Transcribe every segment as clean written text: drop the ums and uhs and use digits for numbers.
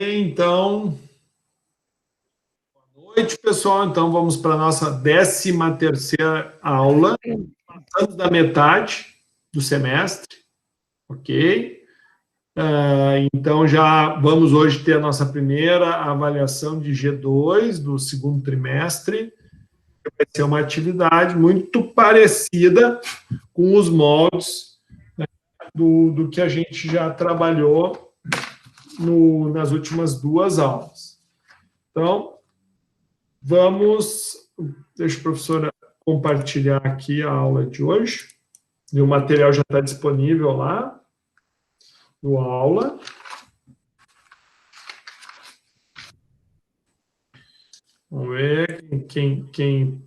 Então, boa noite, pessoal. Então, vamos para a nossa 13ª aula. Passamos da metade do semestre, ok? Então, já vamos hoje ter a nossa primeira avaliação de G2 do segundo trimestre. Vai ser uma atividade muito parecida com os moldes, né, do que a gente já trabalhou nas últimas duas aulas. Então, deixa a professora compartilhar aqui a aula de hoje, e o material já está disponível lá no aula. Vamos ver quem...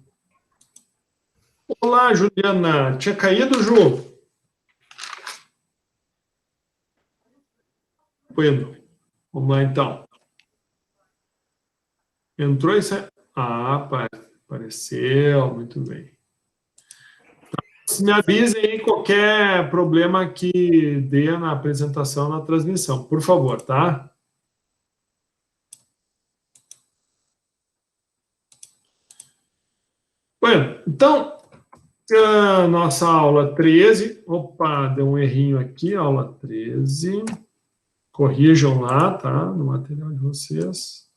Olá, Juliana. Tinha caído, Ju? Vamos lá, então. Entrou isso? Apareceu, muito bem. Então, me avisem aí qualquer problema que dê na apresentação, na transmissão, por favor, tá? Bueno, então, nossa aula 13, opa, deu um errinho aqui, aula 13, corrijam lá, tá, no material de vocês.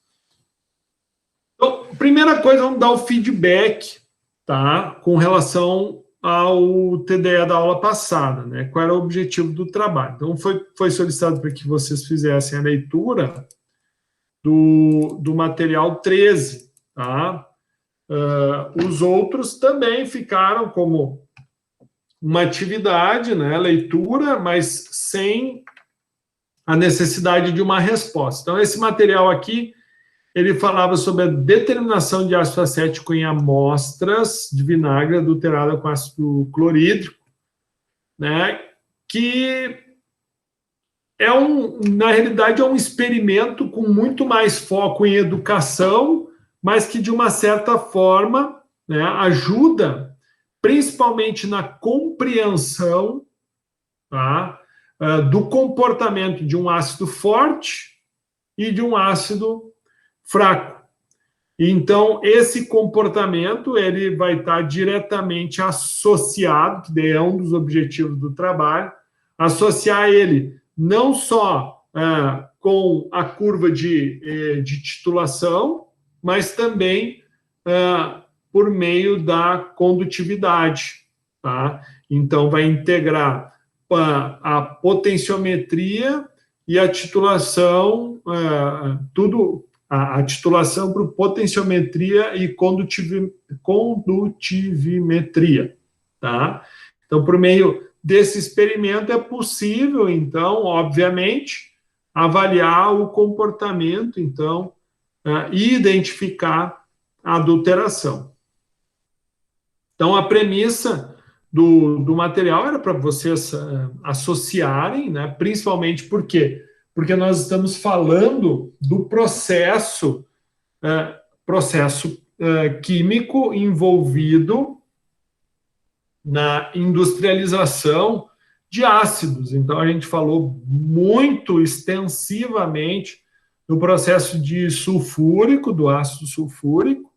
Então, primeira coisa, vamos dar o feedback, tá, com relação ao TDE da aula passada, né, qual era o objetivo do trabalho. Então, foi solicitado para que vocês fizessem a leitura do material 13, tá. Os outros também ficaram como uma atividade, né, leitura, mas sem a necessidade de uma resposta. Então, esse material aqui, ele falava sobre a determinação de ácido acético em amostras de vinagre adulterada com ácido clorídrico, né, que na realidade, é um experimento com muito mais foco em educação, mas que, de uma certa forma, né, ajuda, principalmente na compreensão, tá, do comportamento de um ácido forte e de um ácido fraco. Então, esse comportamento ele vai estar diretamente associado, que é um dos objetivos do trabalho, associar ele não só com a curva de titulação, mas também por meio da condutividade, tá? Então, vai integrar a potenciometria e a titulação, a titulação para potenciometria e condutivimetria, tá? Então, por meio desse experimento é possível, então, obviamente, avaliar o comportamento, então, e identificar a adulteração. Então, a premissa do material era para vocês associarem, né, principalmente por quê? Porque nós estamos falando do processo químico envolvido na industrialização de ácidos. Então, a gente falou muito extensivamente do processo de sulfúrico, do ácido sulfúrico,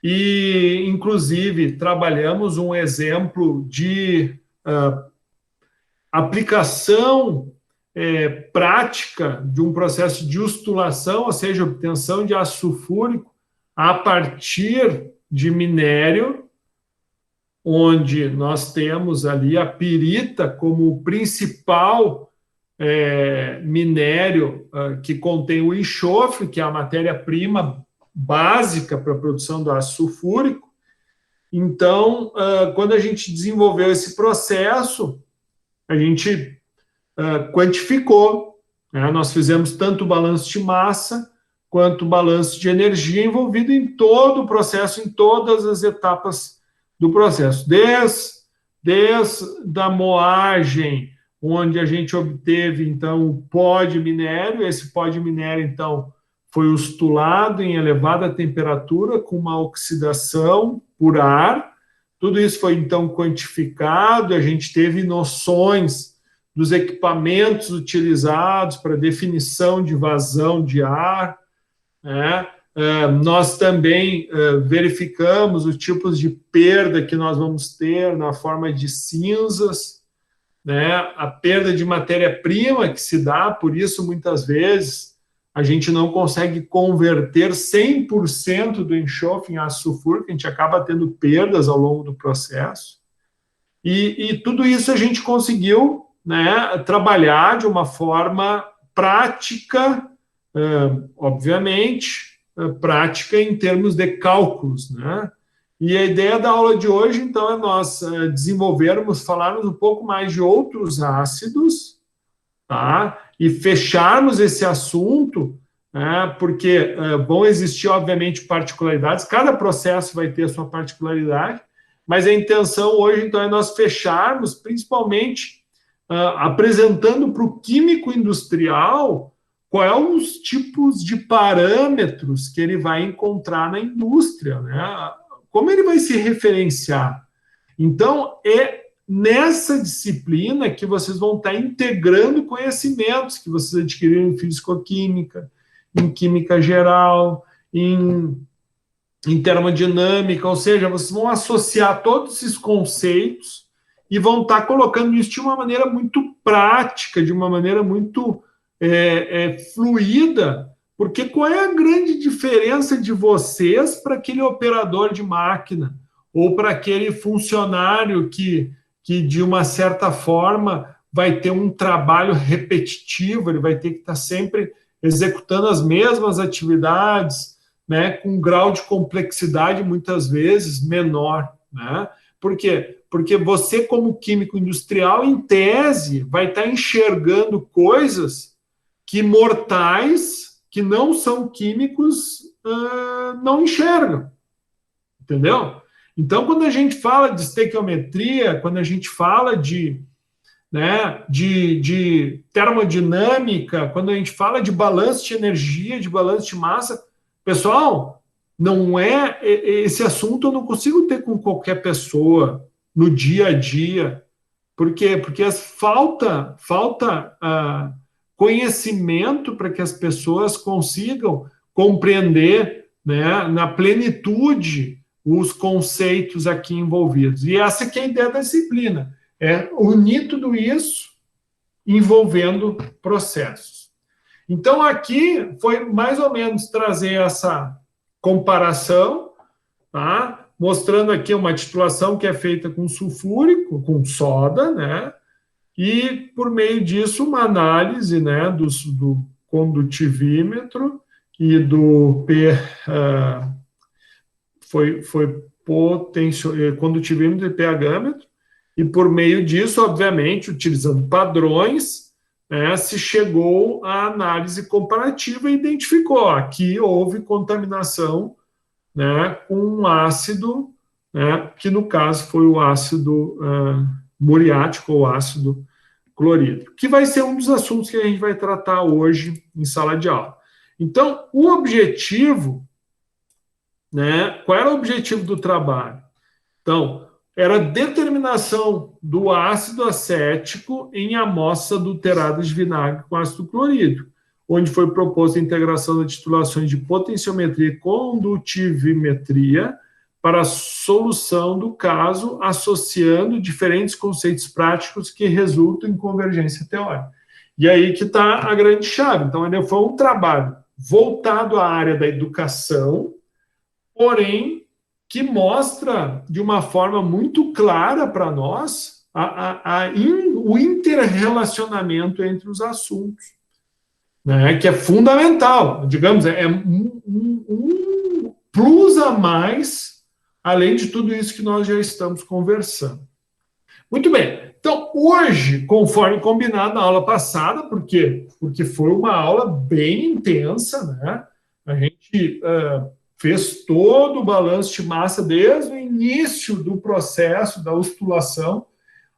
e, inclusive, trabalhamos um exemplo de aplicação prática de um processo de ustulação, ou seja, obtenção de ácido sulfúrico a partir de minério, onde nós temos ali a pirita como o principal minério que contém o enxofre, que é a matéria-prima básica para a produção do ácido sulfúrico. Então, quando a gente desenvolveu esse processo, a gente quantificou, né? Nós fizemos tanto o balanço de massa quanto o balanço de energia envolvido em todo o processo, em todas as etapas do processo, desde a moagem, onde a gente obteve, então, o pó de minério. Esse pó de minério, então, foi ustulado em elevada temperatura, com uma oxidação por ar. Tudo isso foi, então, quantificado, a gente teve noções dos equipamentos utilizados para definição de vazão de ar, né? Nós também verificamos os tipos de perda que nós vamos ter na forma de cinzas, né? A perda de matéria-prima que se dá, por isso, muitas vezes, a gente não consegue converter 100% do enxofre em ácido sulfúrico, a gente acaba tendo perdas ao longo do processo. E tudo isso a gente conseguiu, né, trabalhar de uma forma prática, obviamente, prática em termos de cálculos, né? E a ideia da aula de hoje, então, é nós desenvolvermos, falarmos um pouco mais de outros ácidos, tá? E fecharmos esse assunto, né? Porque vão existir, obviamente, particularidades, cada processo vai ter a sua particularidade, mas a intenção hoje, então, é nós fecharmos, principalmente, apresentando para o químico industrial quais os tipos de parâmetros que ele vai encontrar na indústria, né? Como ele vai se referenciar. Então, é nessa disciplina que vocês vão estar integrando conhecimentos que vocês adquiriram em fisicoquímica, em química geral, em termodinâmica, ou seja, vocês vão associar todos esses conceitos e vão estar colocando isso de uma maneira muito prática, de uma maneira muito fluida, porque qual é a grande diferença de vocês para aquele operador de máquina ou para aquele funcionário que de uma certa forma vai ter um trabalho repetitivo, ele vai ter que estar sempre executando as mesmas atividades, né, com um grau de complexidade muitas vezes menor, né? Por quê? Porque você, como químico industrial, em tese, vai estar enxergando coisas que mortais, que não são químicos, não enxergam. Entendeu? Então, quando a gente fala de estequiometria, quando a gente fala de termodinâmica, quando a gente fala de balanço de energia, de balanço de massa, pessoal, não é esse assunto eu não consigo ter com qualquer pessoa no dia a dia. Por quê? Porque falta conhecimento para que as pessoas consigam compreender, né, na plenitude os conceitos aqui envolvidos. E essa que é a ideia da disciplina, é unir tudo isso envolvendo processos. Então, aqui foi mais ou menos trazer essa comparação, tá? Mostrando aqui uma titulação que é feita com sulfúrico, com soda, né? E, por meio disso, uma análise, né, do condutivímetro e do condutivímetro e pH-metro, e por meio disso, obviamente, utilizando padrões, né, se chegou à análise comparativa e identificou aqui houve contaminação, né, com um ácido, né, que no caso foi o ácido muriático ou ácido clorídrico, que vai ser um dos assuntos que a gente vai tratar hoje em sala de aula. Então, o objetivo, né, qual era o objetivo do trabalho? Então, era a determinação do ácido acético em amostra adulterada de vinagre com ácido clorídrico, onde foi proposta a integração das titulações de potenciometria e condutivimetria para a solução do caso, associando diferentes conceitos práticos que resultam em convergência teórica. E aí que está a grande chave. Então, ele foi um trabalho voltado à área da educação, porém, que mostra de uma forma muito clara para nós o interrelacionamento entre os assuntos, né, que é fundamental, digamos, é um plus a mais, além de tudo isso que nós já estamos conversando. Muito bem, então hoje, conforme combinado na aula passada, porque foi uma aula bem intensa, né, a gente fez todo o balanço de massa desde o início do processo da ustulação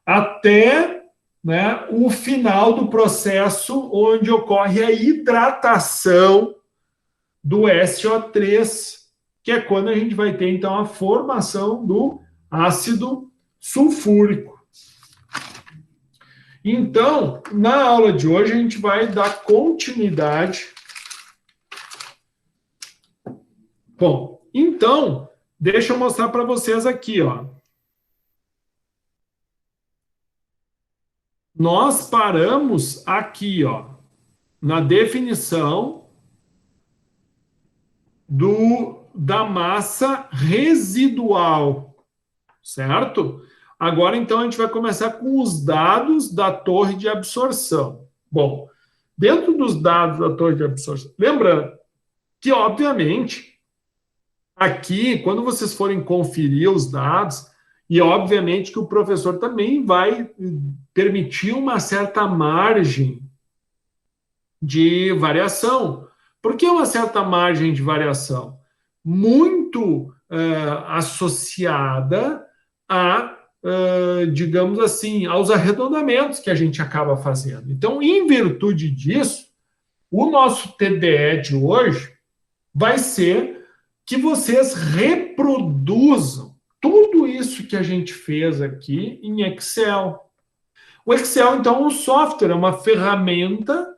até, né, o final do processo, onde ocorre a hidratação do SO3, que é quando a gente vai ter, então, a formação do ácido sulfúrico. Então, na aula de hoje, a gente vai dar continuidade. Bom, então, deixa eu mostrar para vocês aqui, ó. Nós paramos aqui, ó, na definição da massa residual, certo? Agora, então, a gente vai começar com os dados da torre de absorção. Bom, dentro dos dados da torre de absorção, lembrando que, obviamente, aqui, quando vocês forem conferir os dados, e obviamente que o professor também vai permitir uma certa margem de variação. Por que uma certa margem de variação? Muito associada a, digamos assim, aos arredondamentos que a gente acaba fazendo. Então, em virtude disso, o nosso TDE de hoje vai ser que vocês reproduzam tudo isso que a gente fez aqui em Excel. O Excel, então, é um software, é uma ferramenta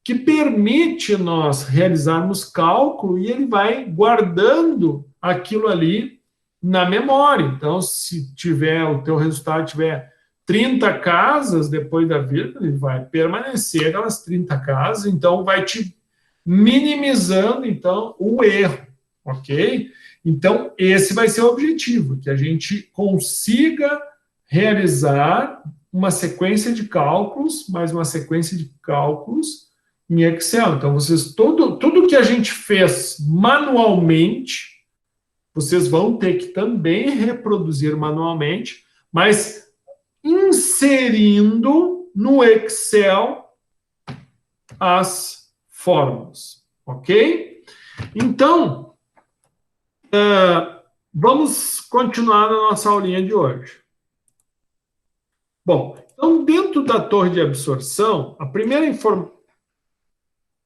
que permite nós realizarmos cálculo e ele vai guardando aquilo ali na memória. Então, se tiver o teu resultado tiver 30 casas depois da vírgula, ele vai permanecer aquelas 30 casas, então vai te minimizando então o erro, ok? Então, esse vai ser o objetivo, que a gente consiga realizar uma sequência de cálculos, mais uma sequência de cálculos em Excel. Então, vocês, tudo que a gente fez manualmente, vocês vão ter que também reproduzir manualmente, mas inserindo no Excel as fórmulas, ok? Então, vamos continuar na nossa aulinha de hoje. Bom, então, dentro da torre de absorção, a primeira informação,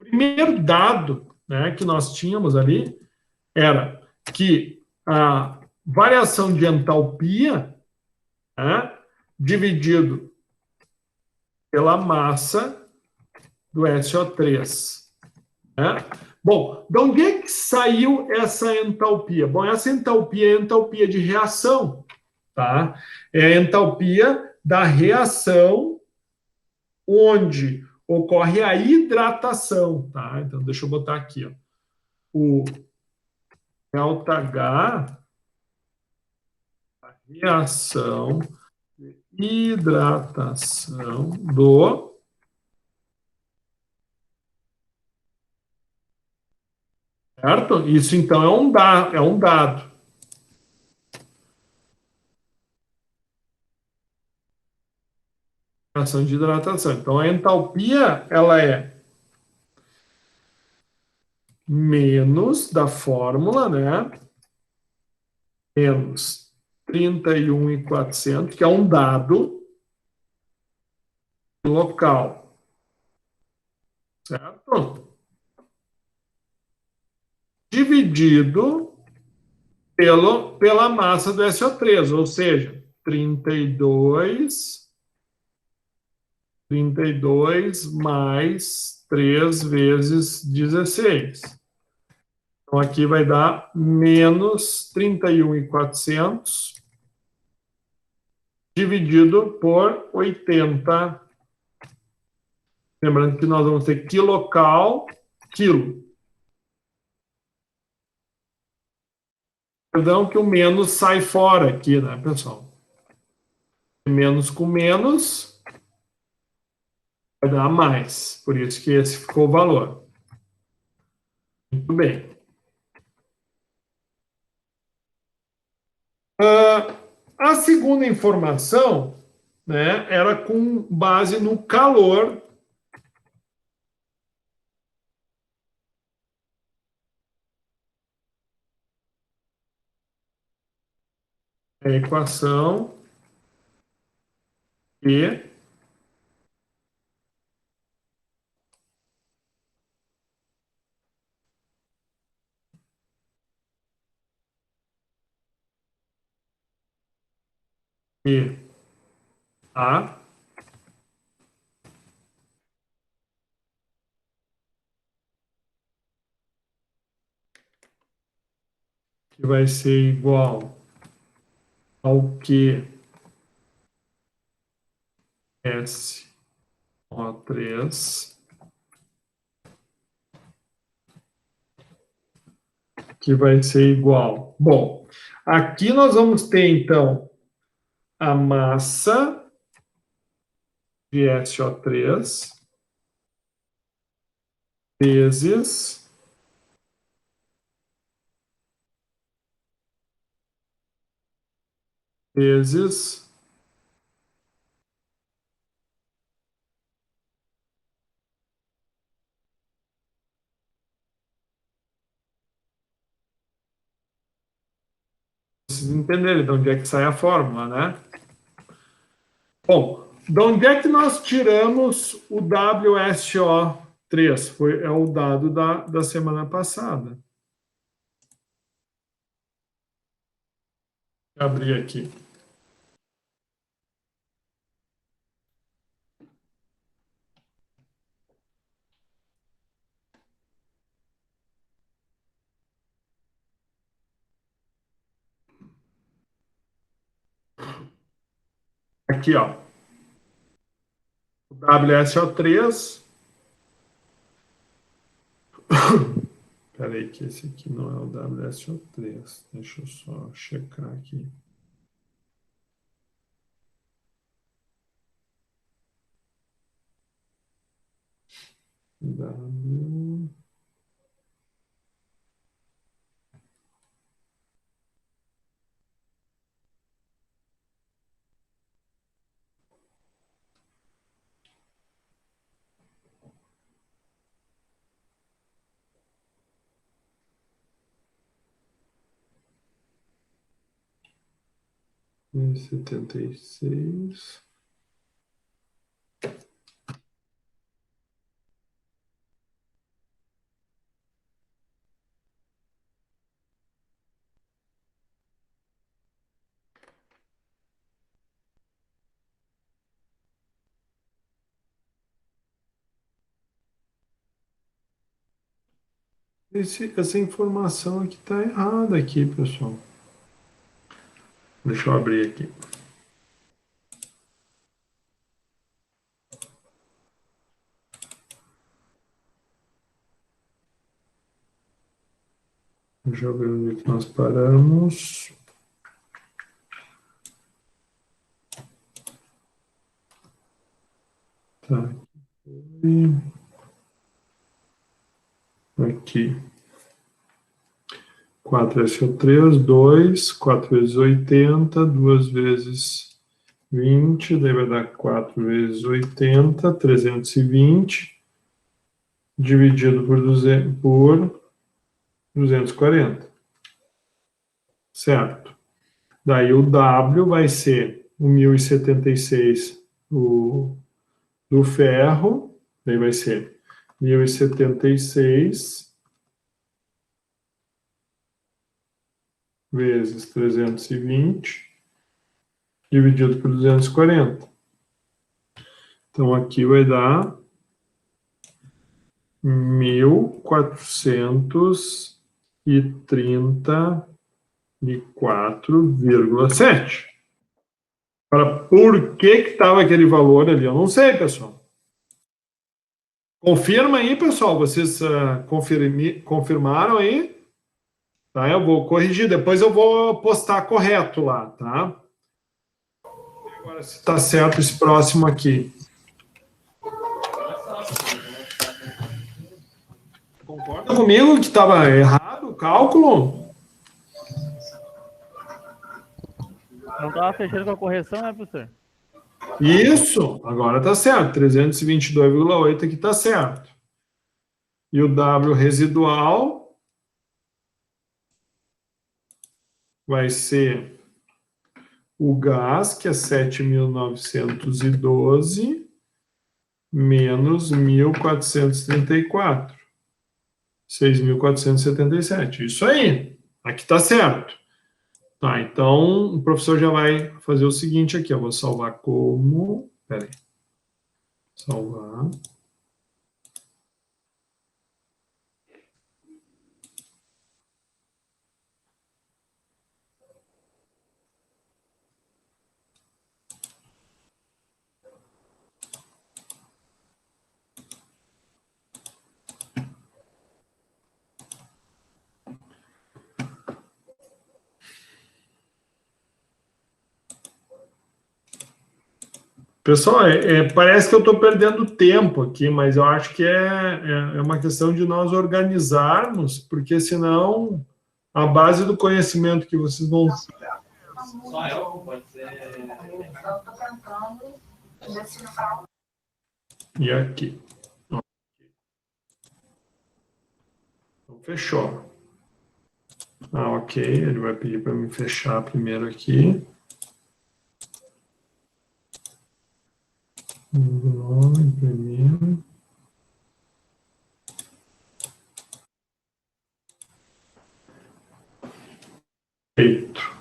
o primeiro dado, né, que nós tínhamos ali era que a variação de entalpia, né, dividido pela massa do SO3. Né? Bom, de onde é que saiu essa entalpia? Bom, essa entalpia é a entalpia de reação, tá? É a entalpia da reação onde ocorre a hidratação, tá? Então, deixa eu botar aqui, ó. O ΔH, a reação de hidratação do... Certo? Isso, então, é um dado. Reação de hidratação. Então, a entalpia, ela é menos da fórmula, né? Menos 31.400, que é um dado local, certo? Dividido pela massa do SO3, ou seja, 32 mais 3 vezes 16. Então, aqui vai dar menos 31.400 dividido por 80. Lembrando que nós vamos ter quilocal, quilo. Perdão que o menos sai fora aqui, né, pessoal? Menos com menos vai dar mais. Por isso que esse ficou o valor. Muito bem. A segunda informação, né, era com base no calor a equação E A que vai ser igual ao que SO3, que vai ser igual. Bom, aqui nós vamos ter, então, a massa de SO3 vezes vocês entenderem de onde é que sai a fórmula, né? Bom, de onde é que nós tiramos o WSO3? É o dado da semana passada. Vou abrir aqui. Aqui, ó. O WSO3. Espera aí, que esse aqui não é o WSO3. Deixa eu só checar aqui. W... E 76. Essa informação aqui está errada aqui, pessoal. Deixa eu abrir aqui. Deixa eu ver onde é que nós paramos. Tá. Aqui. 4SO3, 2, 4 vezes 80, 2 vezes 20, daí vai dar 4 vezes 80, 320, dividido por 240. Certo. Daí o W vai ser o 1076 do ferro, daí vai ser 1076 vezes 320, dividido por 240. Então, aqui vai dar 1434,7. Agora, por que estava aquele valor ali? Eu não sei, pessoal. Confirma aí, pessoal. Vocês confirmaram aí? Tá, eu vou corrigir. Depois eu vou postar correto lá, tá? Agora, se está certo esse próximo aqui. Concorda comigo que estava errado o cálculo? Não estava fechando com a correção, né, professor? Isso, agora está certo. 322,8 aqui está certo. E o W residual vai ser o gás, que é 7.912, menos 1.434. 6.477. Isso aí. Aqui está certo. Tá, então o professor já vai fazer o seguinte aqui. Eu vou salvar como... Peraí. Salvar. Pessoal, parece que eu estou perdendo tempo aqui, mas eu acho que é uma questão de nós organizarmos, porque senão a base do conhecimento que vocês vão... Só eu, pode ser. E aqui. Então, fechou. Ah, ok. Ele vai pedir para me fechar primeiro aqui. Imprimir. Feito.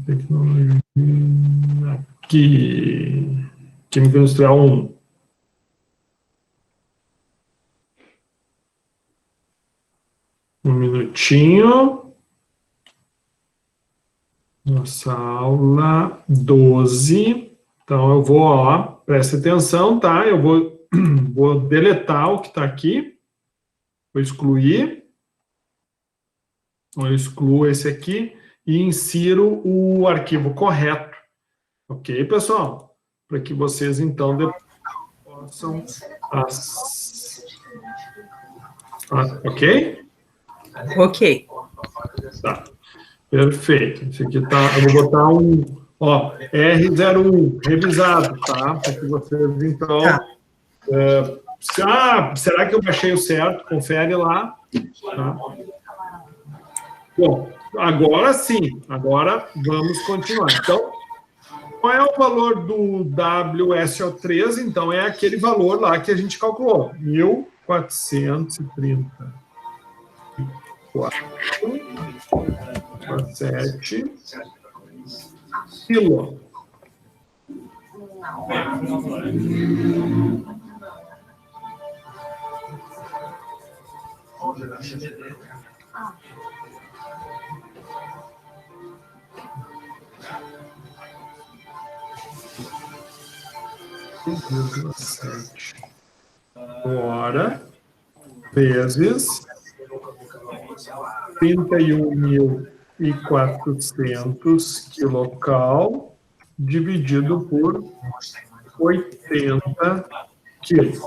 Tecnologia. Aqui. Química Industrial 1. Um minutinho. Nossa aula 12. Então, eu vou, ó, presta atenção, tá? Eu vou deletar o que está aqui. Vou excluir. Eu excluo esse aqui e insiro o arquivo correto. Ok, pessoal? Para que vocês, então, depois possam... Ok? Ok. Tá. Perfeito. Esse aqui tá... Eu vou botar um... Ó, R01, revisado, tá? Para que vocês, então... Tá. Será que eu baixei o certo? Confere lá. Tá? Bom, agora sim. Agora vamos continuar. Então, qual é o valor do WSO3? Então, é aquele valor lá que a gente calculou. 1.434,7 quilo. Hora vezes 31.400 quilocal dividido por 80 quilos.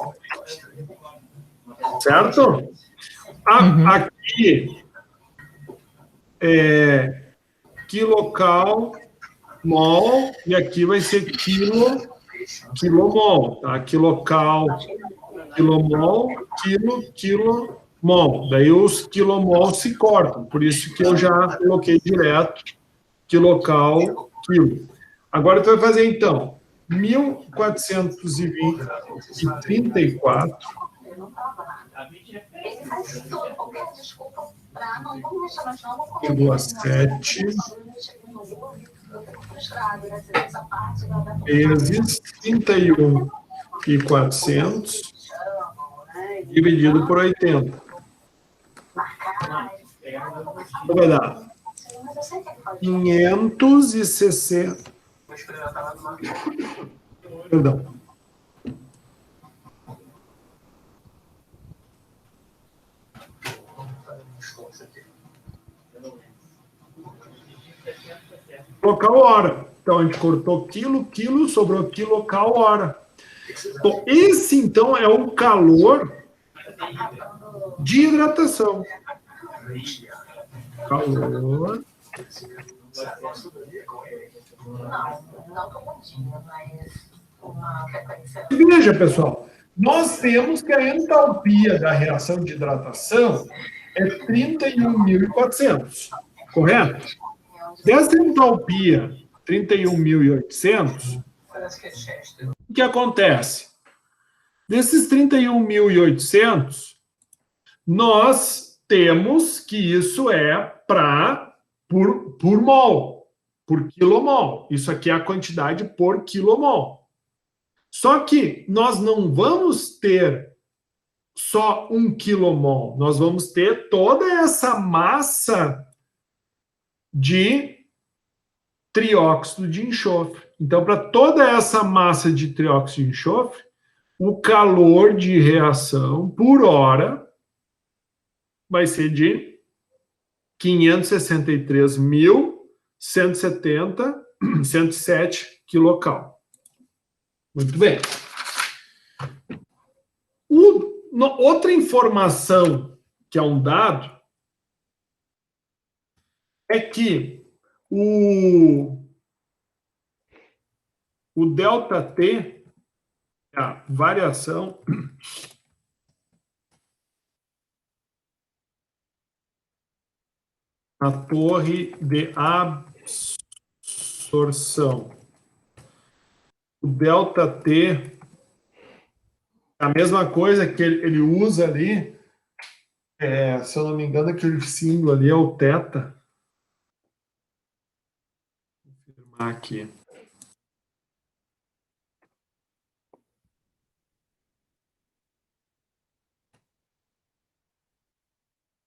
Certo? Aqui é quilocal, mol, e aqui vai ser quilomol, tá? Quilocal, quilomol, quilomol. Daí os quilomol se cortam, por isso que eu já coloquei direto quilocal, quilo. Agora tu vai fazer, então, 1.434 7 vezes 31.400 dividido por 80. Então vai dar 560. Perdão. Local hora. Então, a gente cortou quilo, sobrou quilocal hora. Bom, esse, então, é o calor de hidratação. Calor. Veja, pessoal, nós temos que a entalpia da reação de hidratação é 31.400, correto? Dessa entalpia 31.800, o que acontece? Desses 31.800, nós temos que isso é por mol, por quilomol. Isso aqui é a quantidade por quilomol. Só que nós não vamos ter só 1 quilomol, nós vamos ter toda essa massa de trióxido de enxofre. Então, para toda essa massa de trióxido de enxofre, o calor de reação por hora vai ser de 563.107 kcal. Muito bem. Outra informação que é um dado é que o ΔT, a variação na torre de absorção. O ΔT é a mesma coisa que ele usa ali, se eu não me engano, aquele símbolo ali é o θ. Vou confirmar aqui.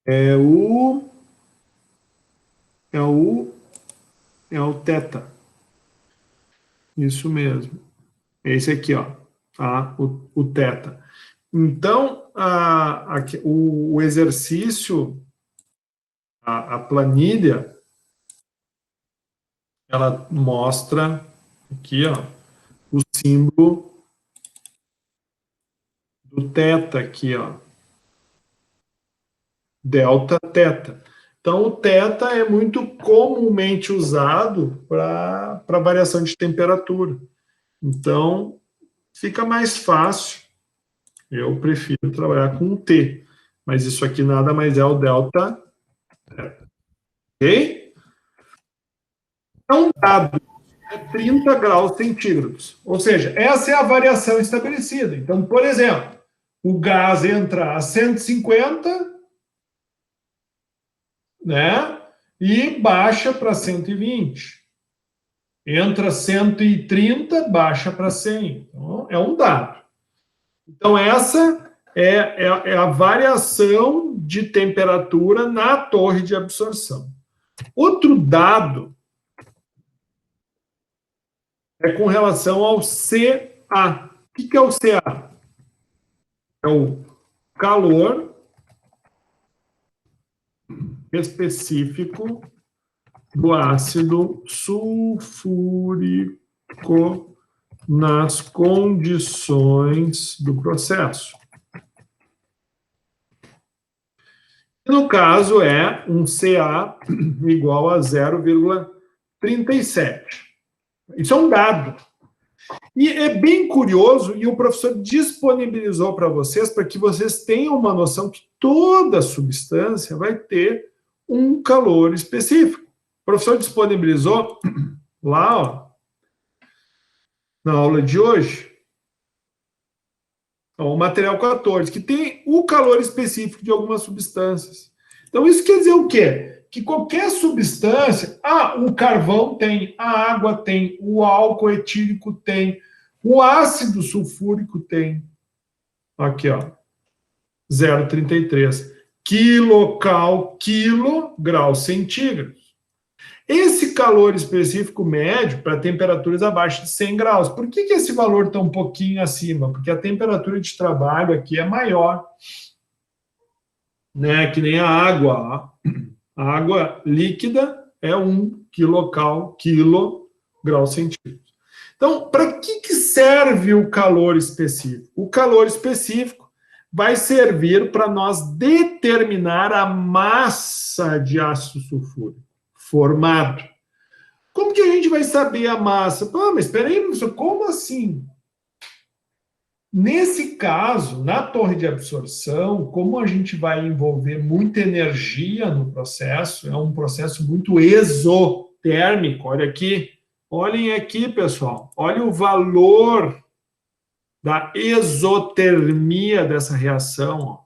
É o θ. Isso mesmo. É esse aqui, ó. Tá? O θ. Então, o exercício, a planilha, ela mostra aqui, ó, o símbolo do θ aqui, ó. Delta θ. Então, o θ é muito comumente usado para variação de temperatura. Então, fica mais fácil. Eu prefiro trabalhar com o T. Mas isso aqui nada mais é o delta θ. Ok? Então, dado é 30 graus centígrados. Ou seja, essa é a variação estabelecida. Então, por exemplo, o gás entra a 150, né? E baixa para 120. Entra 130, baixa para 100. Então, é um dado. Então, essa é a variação de temperatura na torre de absorção. Outro dado é com relação ao CA. O que é o CA? É o calor específico do ácido sulfúrico nas condições do processo. No caso, é um CA igual a 0,37. Isso é um dado. E é bem curioso, e o professor disponibilizou para vocês, para que vocês tenham uma noção que toda substância vai ter um calor específico. O professor disponibilizou lá, ó, na aula de hoje, ó, o material 14, que tem o calor específico de algumas substâncias. Então, isso quer dizer o quê? Que qualquer substância, o carvão tem, a água tem, o álcool etílico tem, o ácido sulfúrico tem. Aqui, ó, 0,33. Quilocal, graus centígrados. Esse calor específico médio para temperaturas abaixo de 100 graus. Por que esse valor está um pouquinho acima? Porque a temperatura de trabalho aqui é maior. Né? Que nem a água. Ó. A água líquida é 1 quilocal, graus centígrados. Então, para que serve o calor específico? O calor específico vai servir para nós determinar a massa de ácido sulfúrico formado. Como que a gente vai saber a massa? Mas espera aí, professor, como assim? Nesse caso, na torre de absorção, como a gente vai envolver muita energia no processo, é um processo muito exotérmico. Olha aqui, olhem aqui, pessoal. Olha o valor da exotermia dessa reação. Ó.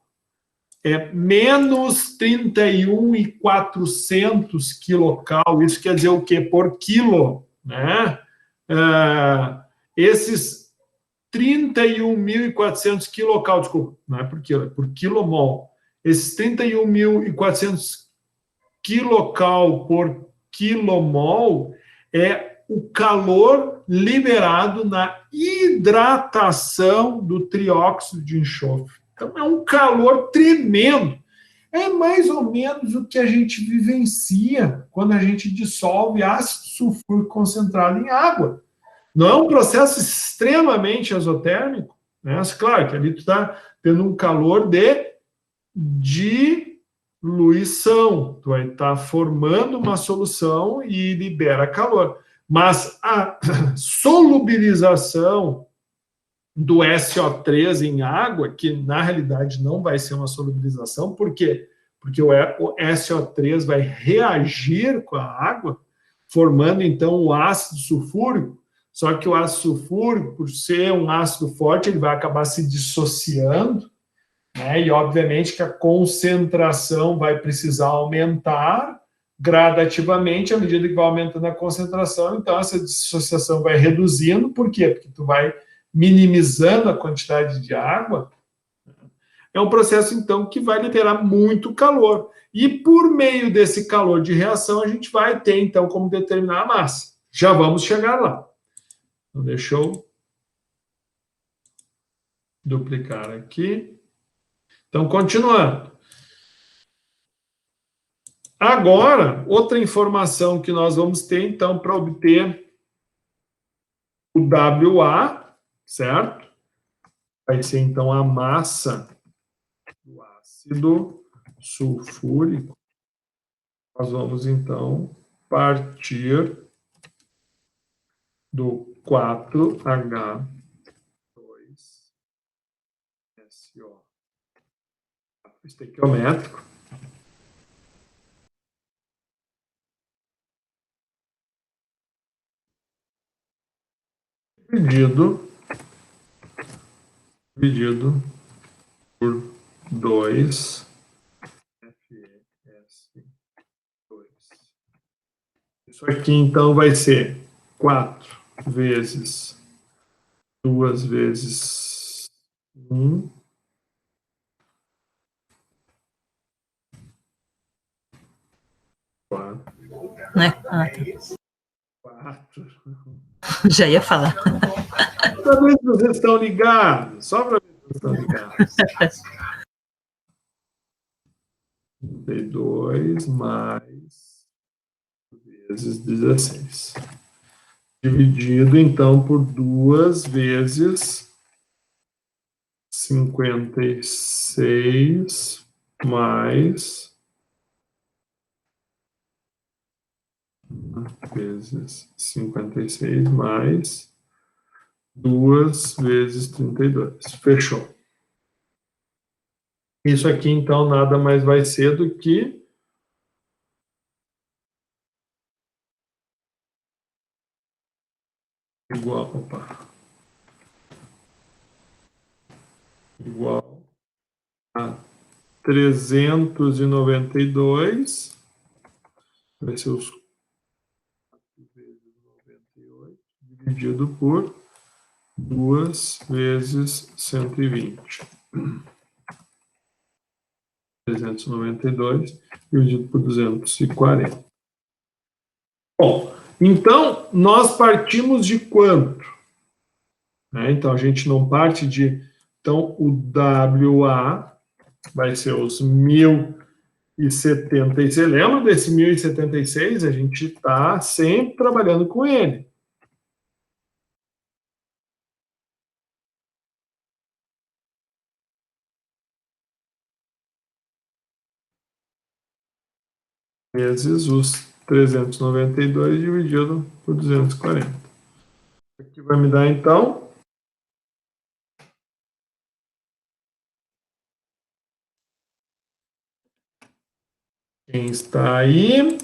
É menos 31.400 quilocal. Isso quer dizer o quê? Por quilo, né? Esses 31.400 quilocal, desculpa, não é por quilo, é por quilomol. Esses 31.400 quilocal por quilomol é o calor liberado na hidratação do trióxido de enxofre. Então, é um calor tremendo. É mais ou menos o que a gente vivencia quando a gente dissolve ácido sulfúrico concentrado em água. Não é um processo extremamente exotérmico, né? Claro que ali tu está tendo um calor de diluição. Tu vai estar formando uma solução e libera calor. Mas a solubilização do SO3 em água, que na realidade não vai ser uma solubilização, por quê? Porque o SO3 vai reagir com a água, formando então o ácido sulfúrico, só que o ácido sulfúrico, por ser um ácido forte, ele vai acabar se dissociando, né? E obviamente que a concentração vai precisar aumentar gradativamente à medida que vai aumentando a concentração, então essa dissociação vai reduzindo, por quê? Porque tu vai minimizando a quantidade de água. É um processo, então, que vai liberar muito calor. E por meio desse calor de reação, a gente vai ter, então, como determinar a massa. Já vamos chegar lá. Então, deixa eu duplicar aqui. Então, continuando. Agora, outra informação que nós vamos ter, então, para obter o WA, certo? Vai ser, então, a massa do ácido sulfúrico. Nós vamos, então, partir do 4H2SO estequiométrico, dividido por 2 FeS2. Isso aqui, então, vai ser 4 vezes 2 vezes 1, 4, Né? 4. Já ia falar. Para ver se vocês estão ligados. Só para ver se vocês estão ligados. 32 mais vezes 16. Dividido, então, por 2 vezes 56 mais vezes 56 mais 2 vezes 32. Fechou. Isso aqui, então, nada mais vai ser do que igual a 392, vai ser os 4 vezes 98, dividido por 2 vezes 120. 392 dividido por 240. Bom, então, nós partimos de quanto? Então, a gente não parte de... Então, o WA vai ser os 1076. Lembra desse 1076? A gente está sempre trabalhando com ele. Vezes os 392 dividido por 240. Aqui vai me dar, então... Quem está aí?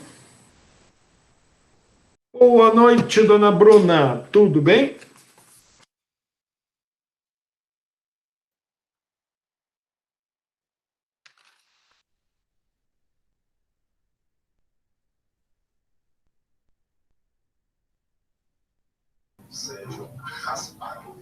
Boa noite, dona Bruna. Tudo bem? Sérgio Rasparo.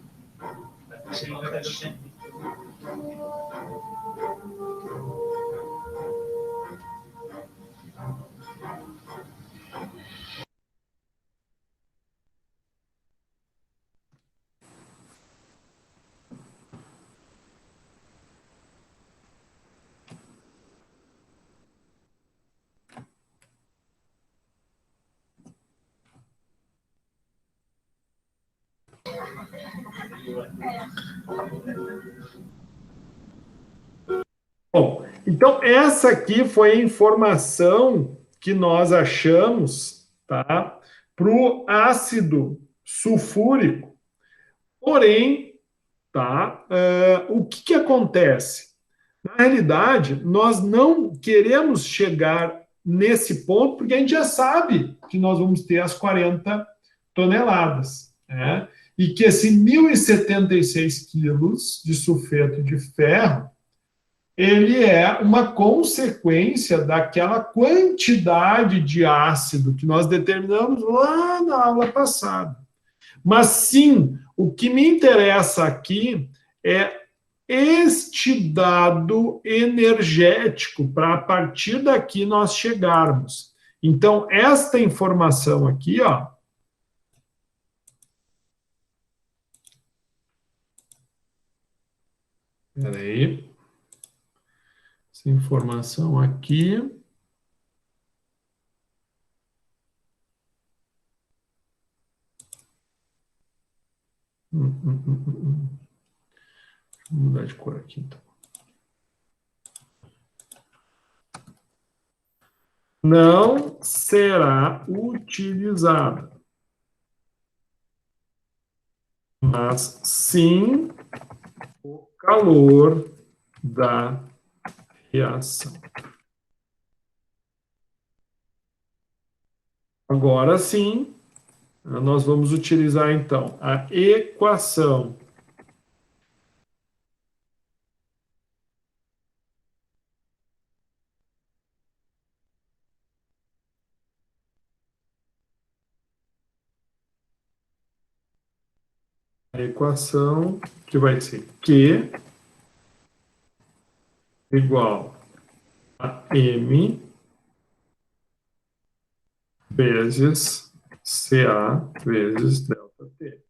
Bom, então essa aqui foi a informação que nós achamos, tá, para o ácido sulfúrico. Porém, tá, o que acontece? Na realidade, nós não queremos chegar nesse ponto, porque a gente já sabe que nós vamos ter as 40 toneladas, né? E que esse 1.076 quilos de sulfeto de ferro, ele é uma consequência daquela quantidade de ácido que nós determinamos lá na aula passada. Mas sim, o que me interessa aqui é este dado energético para a partir daqui nós chegarmos. Então, esta informação aqui, ó. Espera aí. Essa informação aqui. Vou mudar de cor aqui, então. Não será utilizada, mas sim o calor da reação. Agora sim, nós vamos utilizar então a equação que vai ser Q igual a M vezes CA vezes delta T.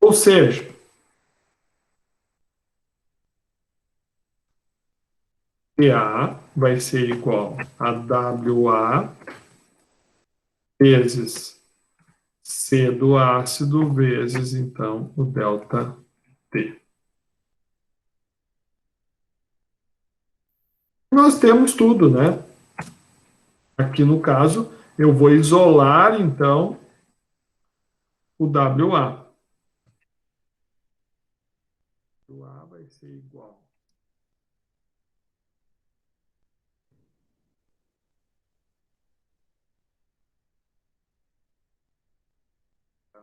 Ou seja, CA vai ser igual a WA vezes C do ácido vezes, então, o delta T. Nós temos tudo, né? Aqui no caso, eu vou isolar, então, o WA. O A vai ser igual. Tá?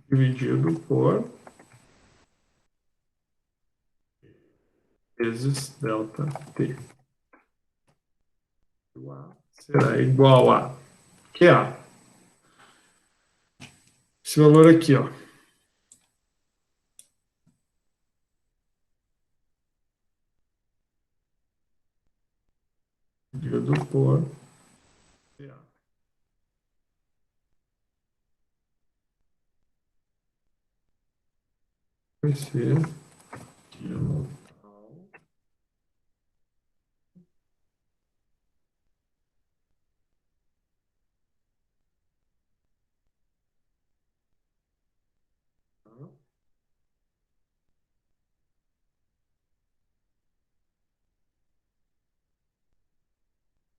Dividido por vezes delta T. O A será igual a QA. Esse valor aqui, ó. Dividido por QA. Vai ser quilo tal.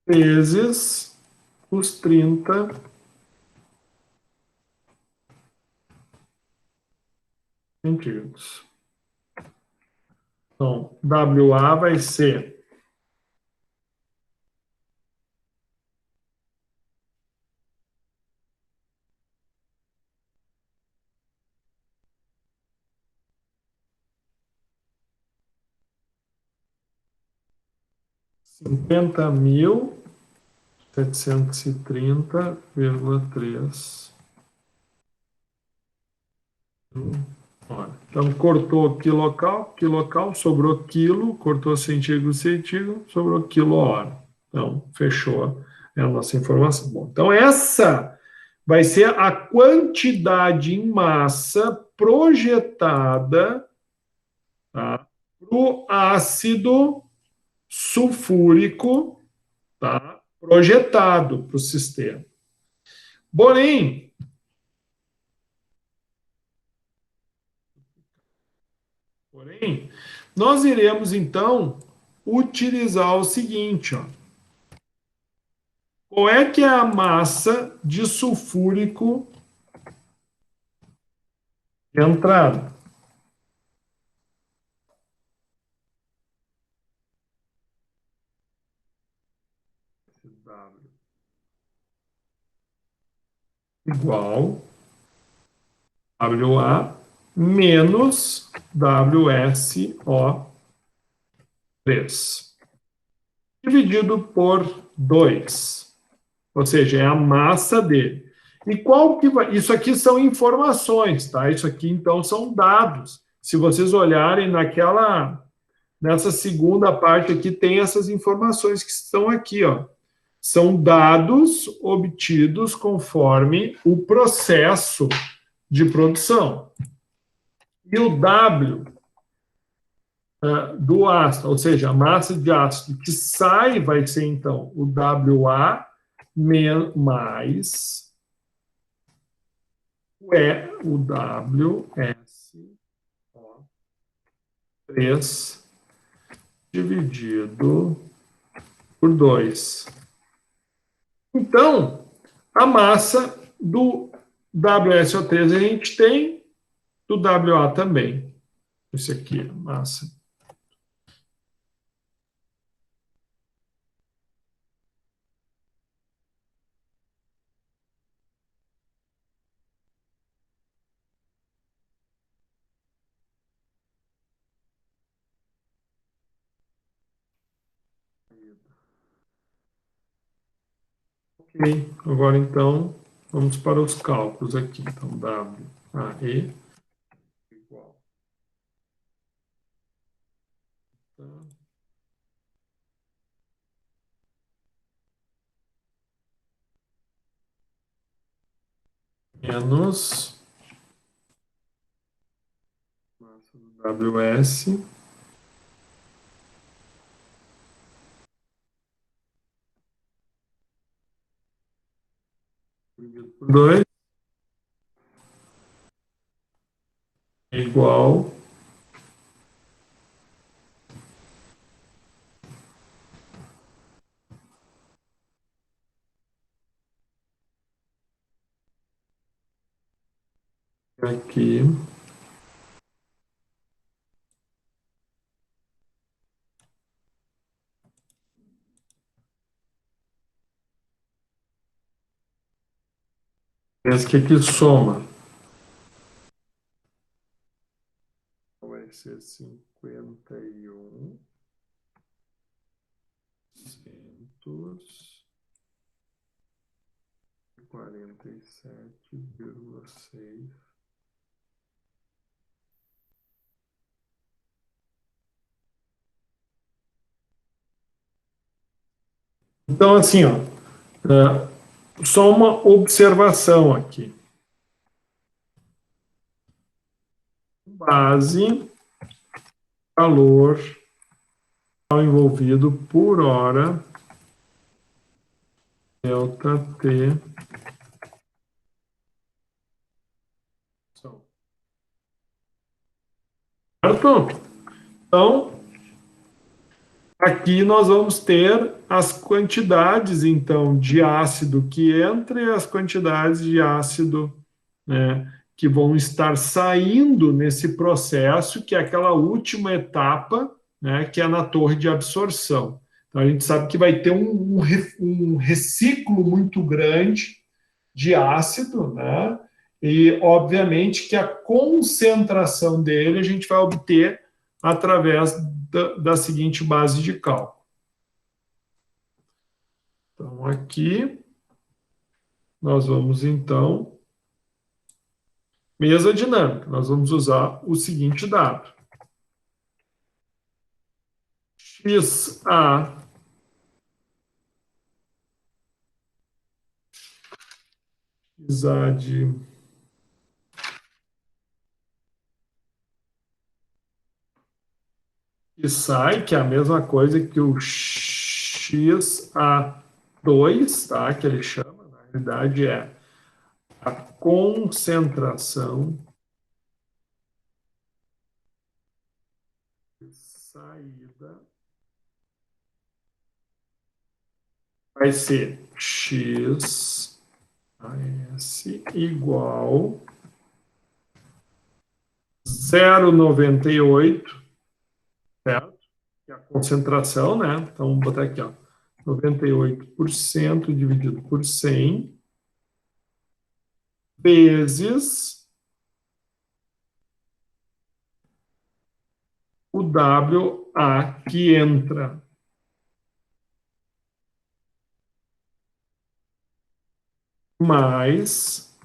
Vezes os 30 centímetros. Então, WA vai ser 50.730,3. Então, cortou quilocal, sobrou quilo, cortou centímetro, sobrou quilo-hora. Então, fechou a nossa informação. Bom, então, essa vai ser a quantidade em massa projetada, tá, para o ácido sulfúrico, tá, projetado para o sistema. Porém, Porém, nós iremos, então, utilizar o seguinte, ó. Qual é que é a massa de sulfúrico de entrada? Igual WA menos WSO3 dividido por 2, ou seja, é a massa dele. E qual que vai... Isso aqui são informações, tá? Isso aqui, então, são dados. Se vocês olharem nessa segunda parte aqui, tem essas informações que estão aqui, ó. São dados obtidos conforme o processo de produção. E o W do ácido, ou seja, a massa de ácido que sai vai ser, então, o WA mais o WSO3 dividido por 2. Então, a massa do WSO3 a gente tem, do WA também. Esse aqui é a massa. Ok, agora então, vamos para os cálculos aqui. Então, WAE igual. Menos massa do WS dividido por 2 é igual aqui esse que soma. Vai ser 51 47,6. Então, assim, ó, só uma observação aqui. Base, calor envolvido por hora, delta T. Certo? Então, aqui nós vamos ter as quantidades, então, de ácido que entra e as quantidades de ácido, né, que vão estar saindo nesse processo, que é aquela última etapa, né, que é na torre de absorção. Então, a gente sabe que vai ter um reciclo muito grande de ácido, né, e, obviamente, que a concentração dele a gente vai obter através da seguinte base de cálculo. Então, aqui, nós vamos, então, mesa dinâmica, nós vamos usar o seguinte dado. XA de que sai, que é a mesma coisa que o XA2, tá? Que ele chama, na realidade é a concentração saída vai ser X AS igual 0,98, certo? Que é a concentração, né? Então, vamos botar aqui, ó, 98% dividido por 100 vezes o WA que entra. Mais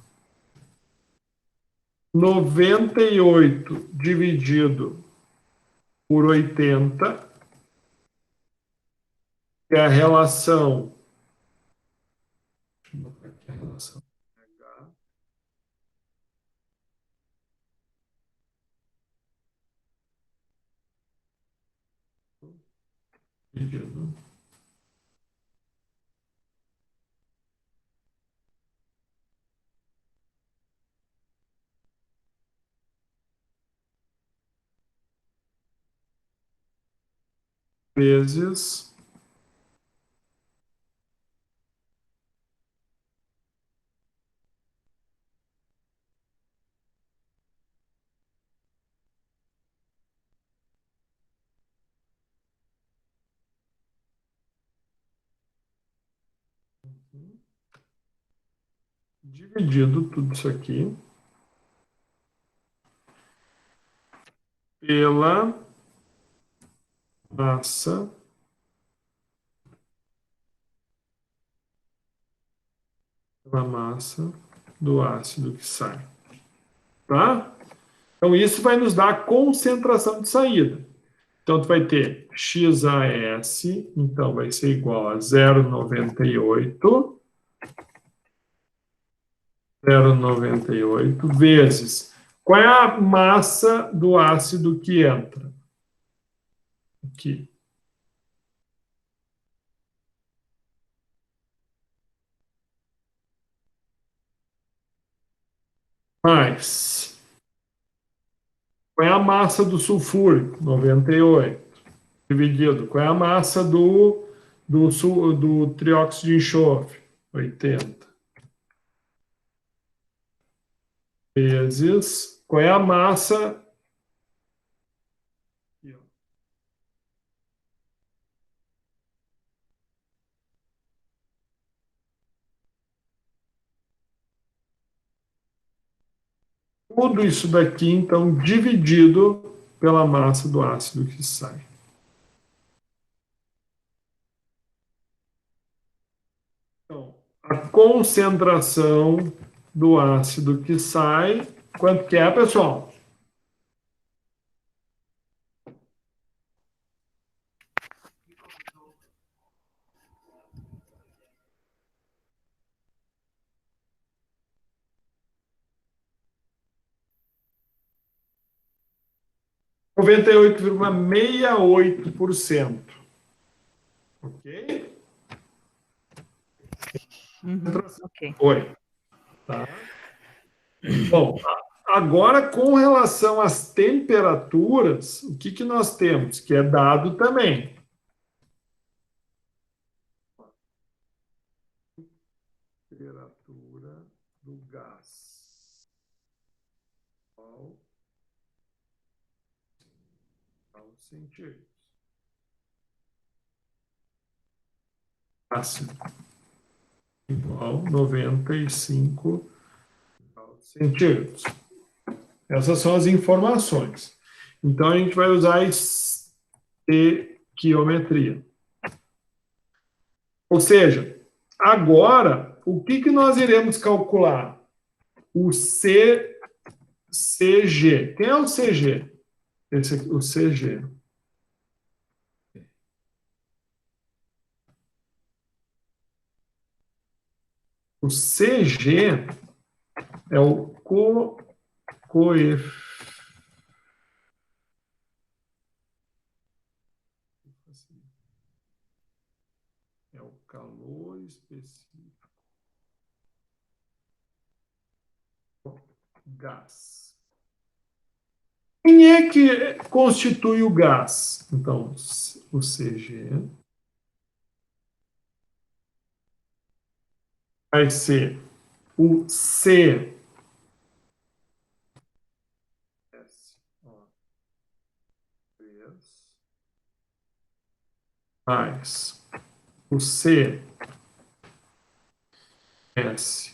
98 dividido por 80, que é a relação. Deixa eu botar aqui a relação. Dividido. Vezes dividido tudo isso aqui pela massa do ácido que sai, tá? Então, isso vai nos dar a concentração de saída. Então, tu vai ter XAS, então vai ser igual a 0,98 vezes. Qual é a massa do ácido que entra? Aqui. Mais. Qual é a massa do sulfúrico? 98. Dividido. Qual é a massa do trióxido de enxofre? 80. Vezes. Qual é a massa? Tudo isso daqui, então, dividido pela massa do ácido que sai. Então, a concentração do ácido que sai, quanto que é, pessoal? Noventa e oito vírgula 98%. Ok? Ok. Oi. Tá. Bom, agora com relação às temperaturas, o que nós temos? Que é dado também. Temperatura do gás. Aos centígrados. Ácido igual 95 centígrados. Essas são as informações. Então, a gente vai usar estequiometria. Ou seja, agora, o que nós iremos calcular? O CG. Quem é o CG? Esse aqui, o CG. O CG é o coeficiente. É o calor específico. Gás. Quem é que constitui o gás? Então, o CG vai ser o C mais o C S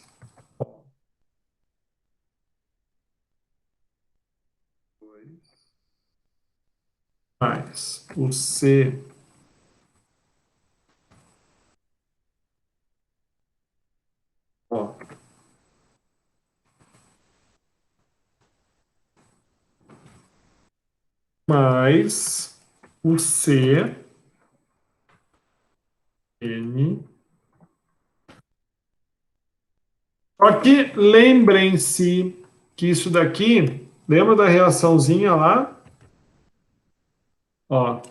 mais o C O mais o C N. Só que lembrem-se que isso daqui, lembra da reaçãozinha lá? Ó,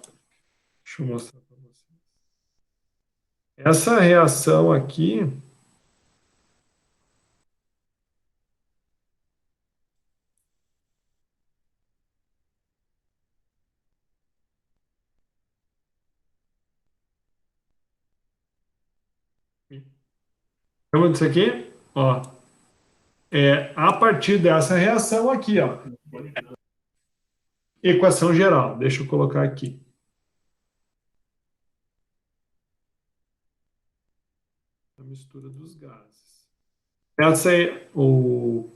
deixa eu mostrar para vocês. Essa reação aqui, lembra disso aqui? Ó, é a partir dessa reação aqui, ó. Equação geral, deixa eu colocar aqui. A mistura dos gases. Essa é o...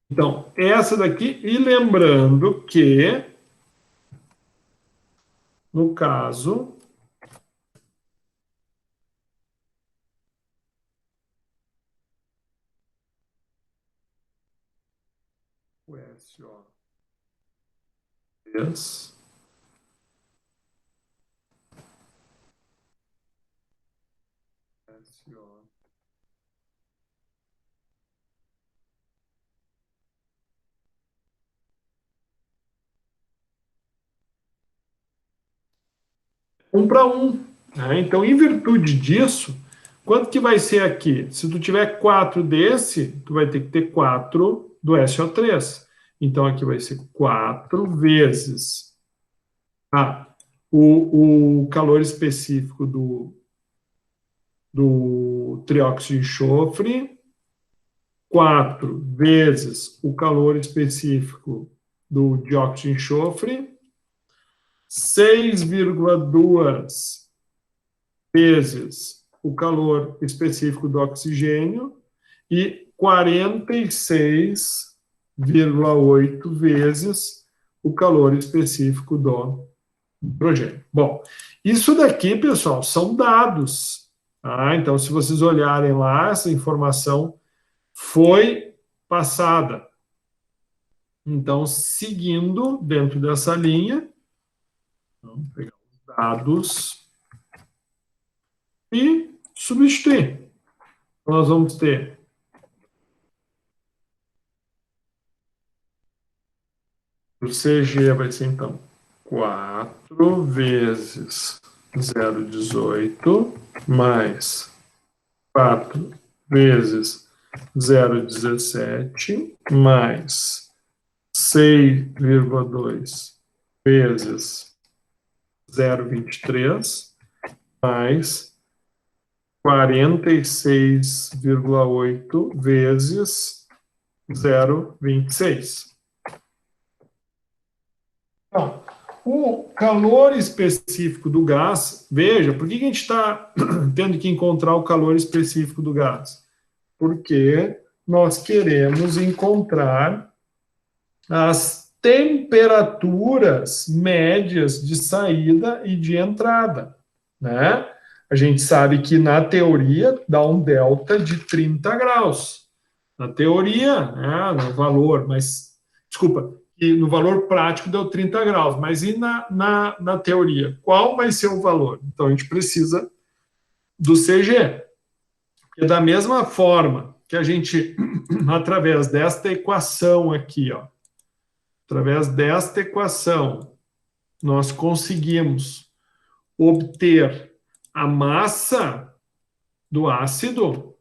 Então, essa daqui, e lembrando que, no caso, o SO3, SO. Um para um. Né? Então, em virtude disso, quanto que vai ser aqui? Se tu tiver 4 desse, tu vai ter que ter 4 do SO3. Então, aqui vai ser 4 vezes o calor específico do trióxido de enxofre, 4 vezes o calor específico do dióxido de enxofre, 6,2 vezes o calor específico do oxigênio e 46,8 vezes o calor específico do hidrogênio. Bom, isso daqui, pessoal, são dados. Tá? Então, se vocês olharem lá, essa informação foi passada. Então, seguindo dentro dessa linha, vamos pegar os dados e substituir. Então, nós vamos ter o CG vai ser, então, 4 vezes 0,18 mais 4 vezes 0,17 mais 6,2 vezes 0,23 mais 46,8 vezes 0,26. Então, o calor específico do gás, veja, por que a gente está tendo que encontrar o calor específico do gás? Porque nós queremos encontrar as temperaturas médias de saída e de entrada, né? A gente sabe que na teoria dá um delta de 30 graus. Na teoria, né, no valor, mas, desculpa, e no valor prático deu 30 graus, mas e na teoria? Qual vai ser o valor? Então, a gente precisa do CG. Porque da mesma forma que a gente, através desta equação aqui, ó, através desta equação, nós conseguimos obter a massa do ácido,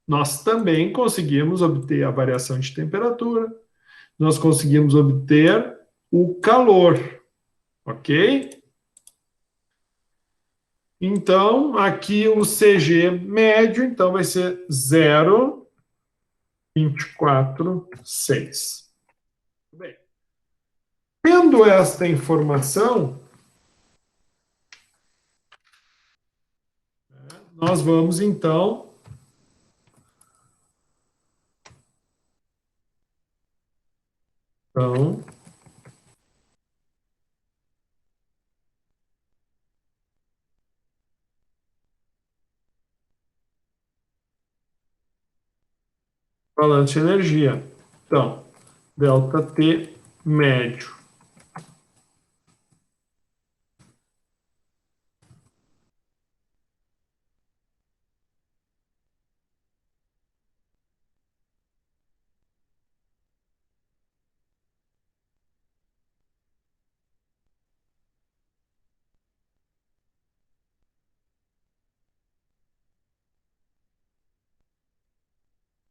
nós também conseguimos obter a variação de temperatura, nós conseguimos obter o calor, ok? Então, aqui o CG médio, então, vai ser 0,246. Bem, tendo esta informação, nós vamos, então, balanço de energia. Então, delta T médio.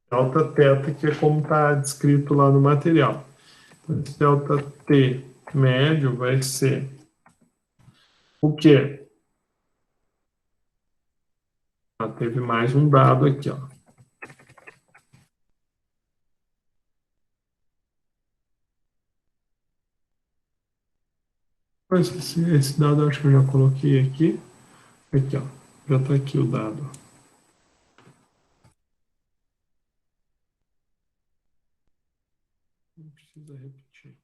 Delta θ, que é como está descrito lá no material. Então, esse delta T médio vai ser o quê? Ah, teve mais um dado aqui, ó. Esse dado eu acho que eu já coloquei aqui. Aqui, ó. Já está aqui o dado. Não precisa repetir.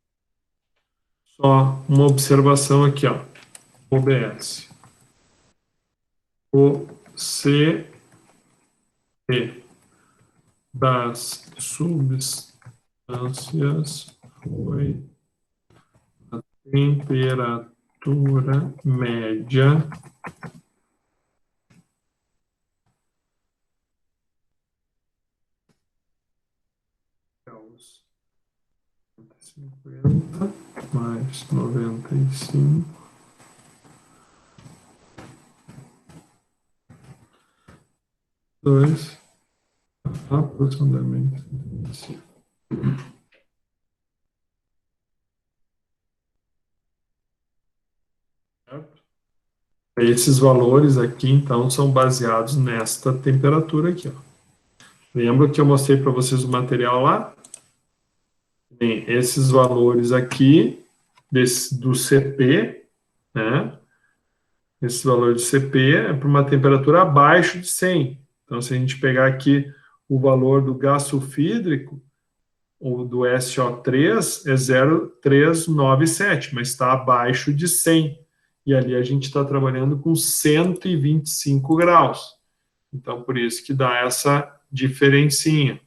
Só uma observação aqui, ó. OBS. O CT das substâncias foi a temperatura média graus 50 mais 95 2 aproximadamente. Certo? Esses valores aqui, então, são baseados nesta temperatura aqui, ó. Lembra que eu mostrei para vocês o material lá? Bem, esses valores aqui do CP, né? Esse valor de CP é para uma temperatura abaixo de 100. Então, se a gente pegar aqui o valor do gás sulfídrico, ou do SO3, é 0,397, mas está abaixo de 100. E ali a gente está trabalhando com 125 graus. Então, por isso que dá essa diferencinha.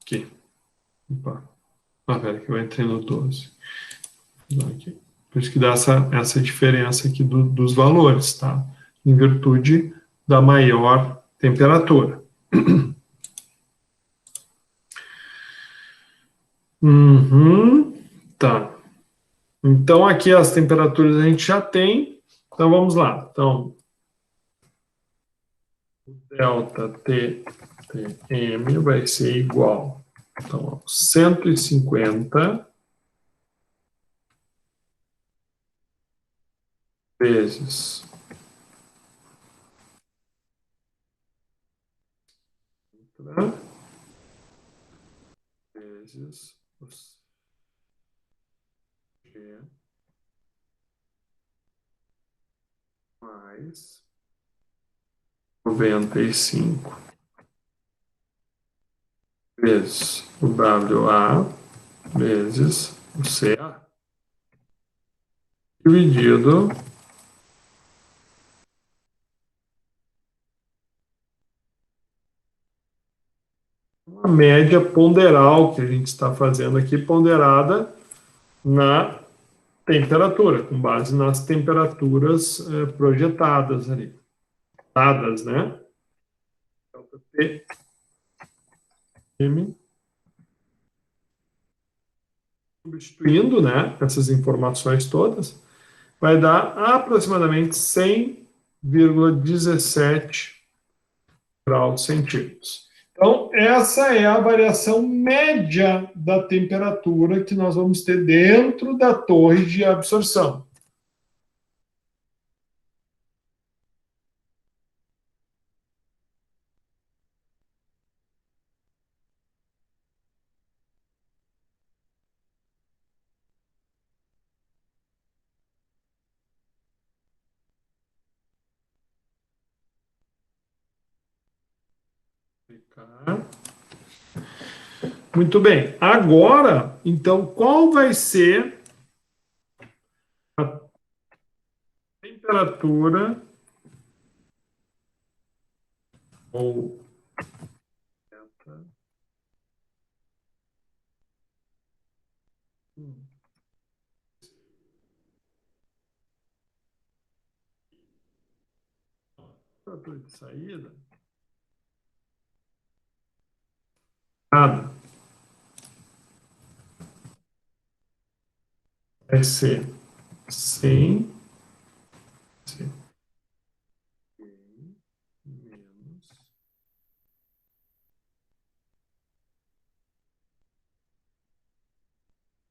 Aqui. Opa. Ah, pera, que eu entrei no 12. Aqui. Por isso que dá essa diferença aqui dos valores, tá? Em virtude da maior temperatura. Tá. Então, aqui as temperaturas a gente já tem. Então, vamos lá. Então, delta TTM vai ser igual, então, 150 vezes vezes G mais 95 vezes o WA vezes o CA dividido a média ponderal que a gente está fazendo aqui, ponderada na temperatura, com base nas temperaturas projetadas ali, dadas, né? Delta T M, substituindo, né, essas informações todas, vai dar aproximadamente 100,17 graus centígrados. Então, essa é a variação média da temperatura que nós vamos ter dentro da torre de absorção. Muito bem. Agora, então, qual vai ser a temperatura ou temperatura de saída? Nada. Vai ser 100 menos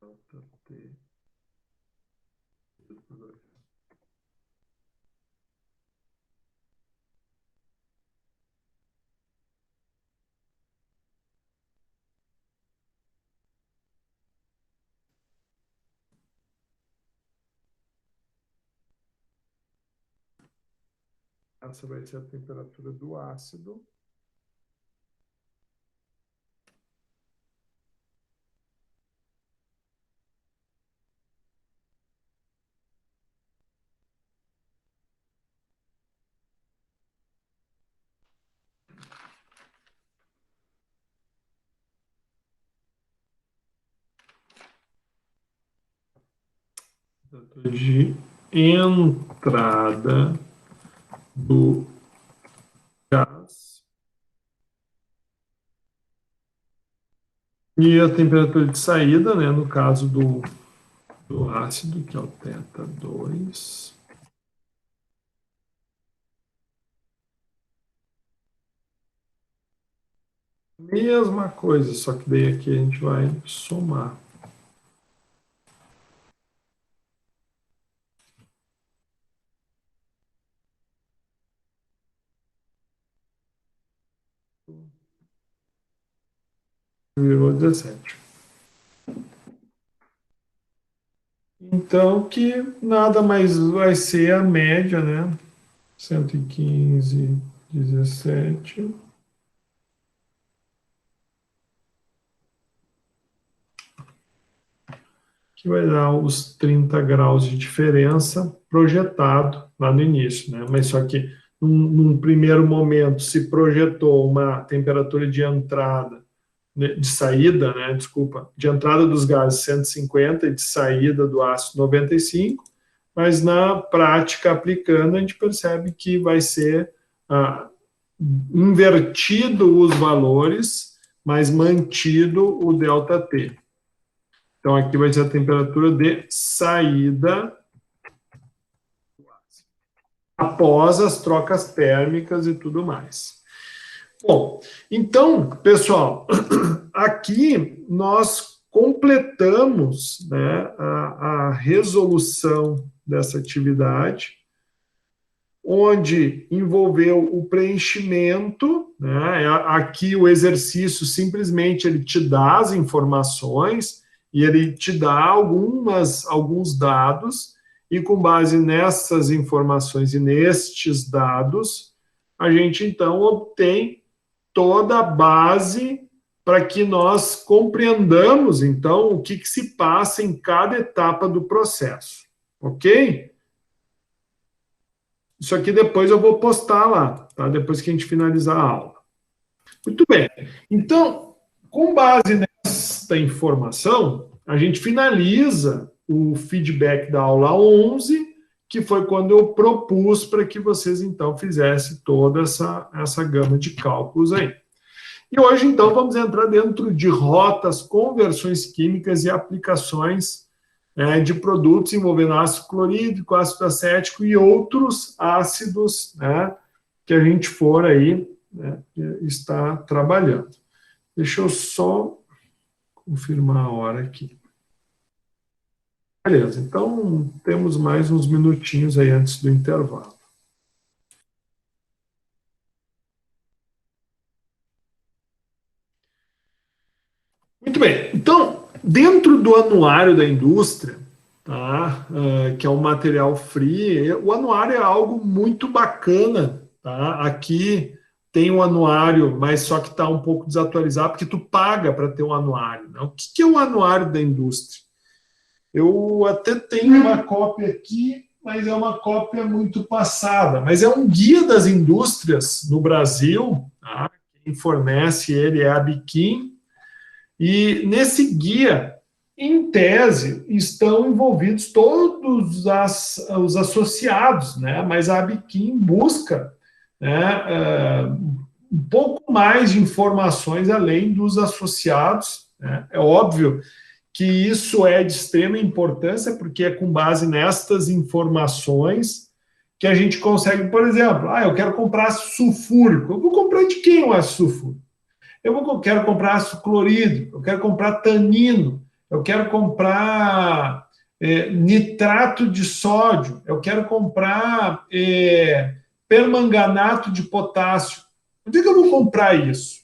delta T. Essa vai ser a temperatura do ácido. De entrada do gás e a temperatura de saída, né, no caso do ácido, que é o θ2. Mesma coisa, só que daí aqui a gente vai somar. Virou 17. Então, que nada mais vai ser a média, né? 115,17. Que vai dar os 30 graus de diferença projetado lá no início, né? Mas só que num primeiro momento se projetou uma temperatura de entrada, de saída, né? Desculpa, de entrada dos gases 150 e de saída do ácido 95, mas na prática aplicando a gente percebe que vai ser invertido os valores, mas mantido o ΔT. Então, aqui vai ser a temperatura de saída após as trocas térmicas e tudo mais. Bom, então, pessoal, aqui nós completamos, né, a resolução dessa atividade, onde envolveu o preenchimento, né, aqui o exercício simplesmente ele te dá as informações, e ele te dá alguns dados, e com base nessas informações e nestes dados, a gente então obtém toda a base para que nós compreendamos, então, o que se passa em cada etapa do processo. Ok? Isso aqui depois eu vou postar lá, tá? Depois que a gente finalizar a aula. Muito bem. Então, com base nessa informação, a gente finaliza o feedback da aula 11, que foi quando eu propus para que vocês, então, fizessem toda essa gama de cálculos aí. E hoje, então, vamos entrar dentro de rotas, conversões químicas e aplicações de produtos envolvendo ácido clorídrico, ácido acético e outros ácidos, né, que a gente for aí, né, está trabalhando. Deixa eu só confirmar a hora aqui. Beleza, então temos mais uns minutinhos aí antes do intervalo. Muito bem, então, dentro do anuário da indústria, tá, que é um material free, o anuário é algo muito bacana, tá? Aqui tem um anuário, mas só que está um pouco desatualizado, porque tu paga para ter um anuário, né? O que é o anuário da indústria? Eu até tenho uma cópia aqui, mas é uma cópia muito passada, mas é um guia das indústrias no Brasil, tá? Quem fornece ele é a Biquim, e nesse guia, em tese, estão envolvidos todos os associados, né? Mas a Biquim busca, né, um pouco mais de informações além dos associados, né? É óbvio que isso é de extrema importância, porque é com base nestas informações que a gente consegue, por exemplo, eu quero comprar ácido sulfúrico, eu vou comprar de quem o ácido sulfúrico? Eu quero comprar ácido clorídrico, eu quero comprar tanino, eu quero comprar nitrato de sódio, eu quero comprar permanganato de potássio. Onde é que eu vou comprar isso?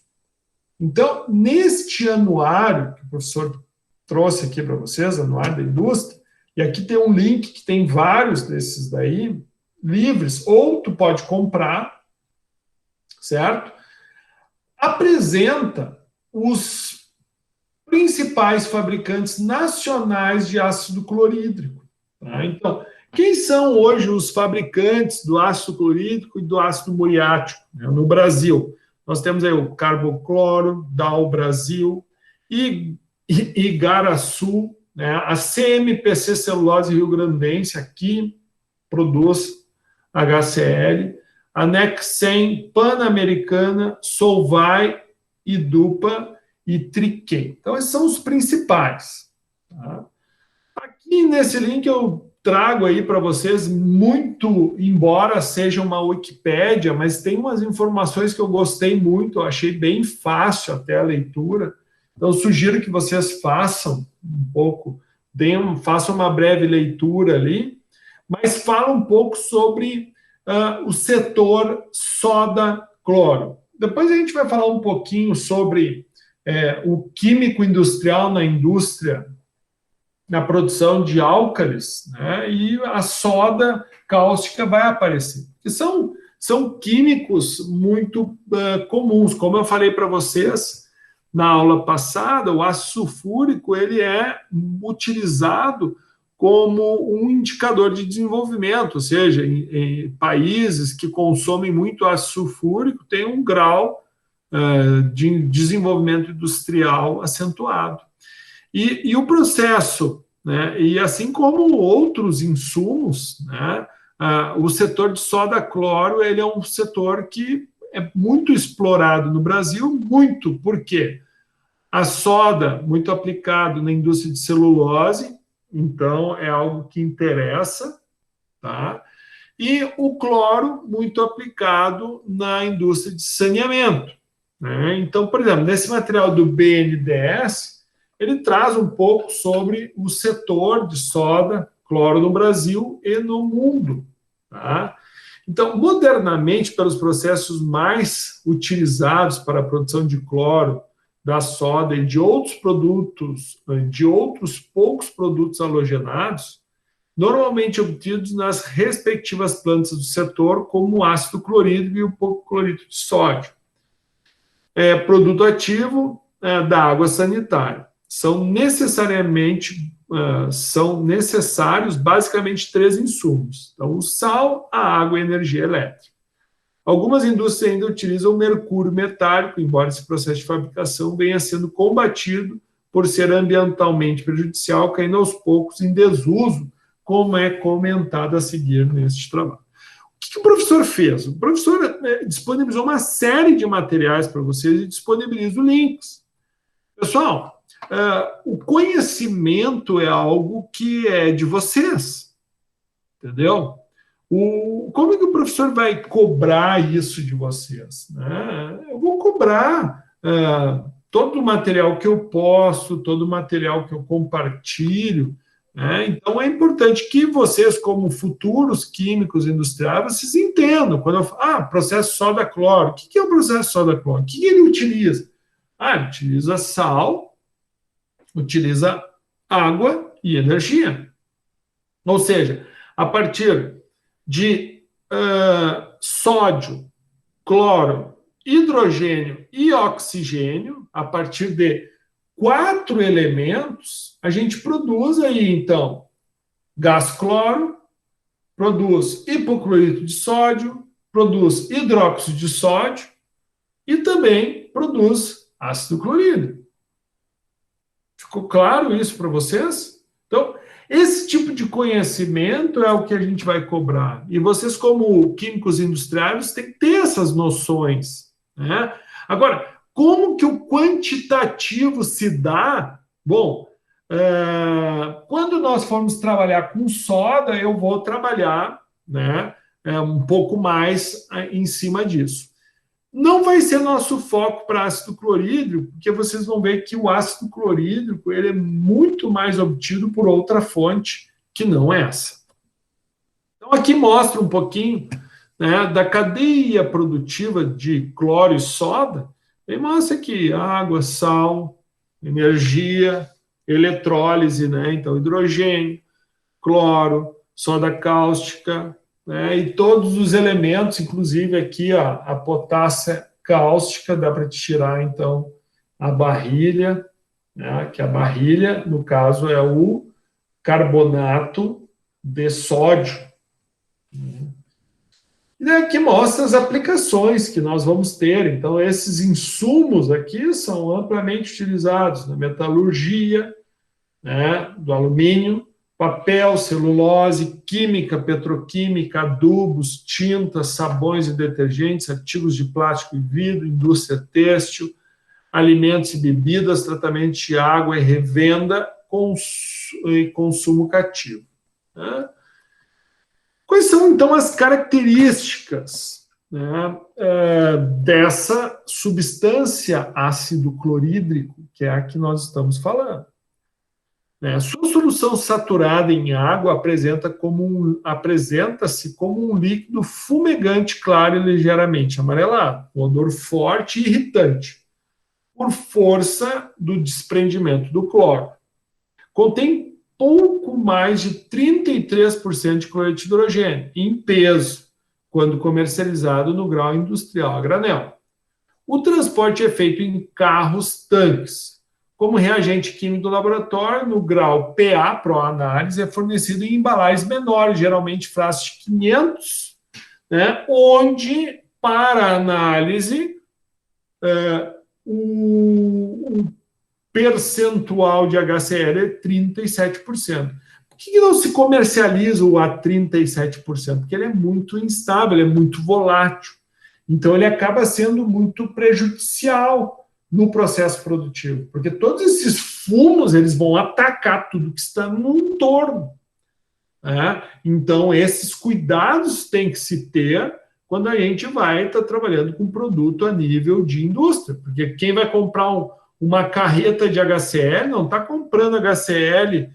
Então, neste anuário que o professor trouxe aqui para vocês, anuário da indústria, e aqui tem um link que tem vários desses daí, livres, ou tu pode comprar, certo? Apresenta os principais fabricantes nacionais de ácido clorídrico. Tá? Então, quem são hoje os fabricantes do ácido clorídrico e do ácido muriático, né, no Brasil? Nós temos aí o Carbocloro, Dow Brasil, Igaraçu, né, a CMPC Celulose Rio Grandense, aqui produz HCl, a Nexen, Pan-Americana, Solvay, Idupa e Triquem. Então, esses são os principais. Tá? Aqui nesse link eu trago aí para vocês muito, embora seja uma Wikipédia, mas tem umas informações que eu gostei muito, eu achei bem fácil até a leitura. Então, eu sugiro que vocês façam um pouco, façam uma breve leitura ali, mas fala um pouco sobre o setor soda-cloro. Depois a gente vai falar um pouquinho sobre o químico industrial na indústria, na produção de álcalis, né, e a soda cáustica vai aparecer. Que são químicos muito comuns. Como eu falei para vocês na aula passada, o ácido sulfúrico ele é utilizado como um indicador de desenvolvimento, ou seja, em países que consomem muito ácido sulfúrico, tem um grau de desenvolvimento industrial acentuado. E o processo, né, e assim como outros insumos, né, o setor de soda-cloro ele é um setor que é muito explorado no Brasil, muito, por quê? A soda, muito aplicado na indústria de celulose, então é algo que interessa, tá? E o cloro, muito aplicado na indústria de saneamento, né? Então, por exemplo, nesse material do BNDES, ele traz um pouco sobre o setor de soda, cloro no Brasil e no mundo, tá? Então, modernamente, pelos processos mais utilizados para a produção de cloro, da soda e de outros produtos, de outros poucos produtos halogenados, normalmente obtidos nas respectivas plantas do setor, como o ácido clorídrico e o clorídrico de sódio. Produto ativo da água sanitária. São necessários basicamente 3 insumos. Então, o sal, a água e a energia elétrica. Algumas indústrias ainda utilizam mercúrio metálico, embora esse processo de fabricação venha sendo combatido por ser ambientalmente prejudicial, caindo aos poucos em desuso, como é comentado a seguir neste trabalho. O que o professor fez? O professor disponibilizou uma série de materiais para vocês e disponibiliza links. Pessoal, o conhecimento é algo que é de vocês, entendeu? Como é que o professor vai cobrar isso de vocês? Né? Eu vou cobrar todo o material que eu posto, todo o material que eu compartilho, né? Então, é importante que vocês, como futuros químicos industriais, vocês entendam. Quando eu falo, processo soda-cloro, o que é o processo soda-cloro? O que ele utiliza? Ele utiliza sal, utiliza água e energia. Ou seja, a partir de sódio, cloro, hidrogênio e oxigênio, a partir de 4 elementos, a gente produz aí, então, gás cloro, produz hipoclorito de sódio, produz hidróxido de sódio e também produz ácido clorídrico. Ficou claro isso para vocês? Então, esse tipo de conhecimento é o que a gente vai cobrar. E vocês, como químicos industriais, têm que ter essas noções, né? Agora, como que o quantitativo se dá? Bom, quando nós formos trabalhar com soda, eu vou trabalhar, né, um pouco mais em cima disso. Não vai ser nosso foco para ácido clorídrico, porque vocês vão ver que o ácido clorídrico ele é muito mais obtido por outra fonte que não essa. Então, aqui mostra um pouquinho, né, da cadeia produtiva de cloro e soda. E mostra aqui água, sal, energia, eletrólise, né? Então, hidrogênio, cloro, soda cáustica, né? E todos os elementos, inclusive aqui a potássia cáustica, dá para tirar, então, a barrilha, né? Que a barrilha, no caso, é o carbonato de sódio. E aqui mostra as aplicações que nós vamos ter. Então, esses insumos aqui são amplamente utilizados na metalurgia, né, do alumínio, papel, celulose, química, petroquímica, adubos, tintas, sabões e detergentes, artigos de plástico e vidro, indústria têxtil, alimentos e bebidas, tratamento de água e revenda e consumo cativo. Né? Quais são, então, as características, né, dessa substância ácido clorídrico, que é a que nós estamos falando? Sua solução saturada em água apresenta-se como um líquido fumegante claro e ligeiramente amarelado, com odor forte e irritante, por força do desprendimento do cloro. Contém pouco mais de 33% de cloreto de hidrogênio, em peso, quando comercializado no grau industrial a granel. O transporte é feito em carros-tanques. Como reagente químico do laboratório, no grau PA, pró-análise, é fornecido em embalagens menores, geralmente frascos de 500, né, onde, para análise, o percentual de HCl é 37%. Por que não se comercializa o a 37%? Porque ele é muito instável, ele é muito volátil. Então, ele acaba sendo muito prejudicial no processo produtivo, porque todos esses fumos eles vão atacar tudo que está no entorno. Né? Então, esses cuidados têm que se ter quando a gente vai estar trabalhando com produto a nível de indústria, porque quem vai comprar uma carreta de HCl não está comprando HCl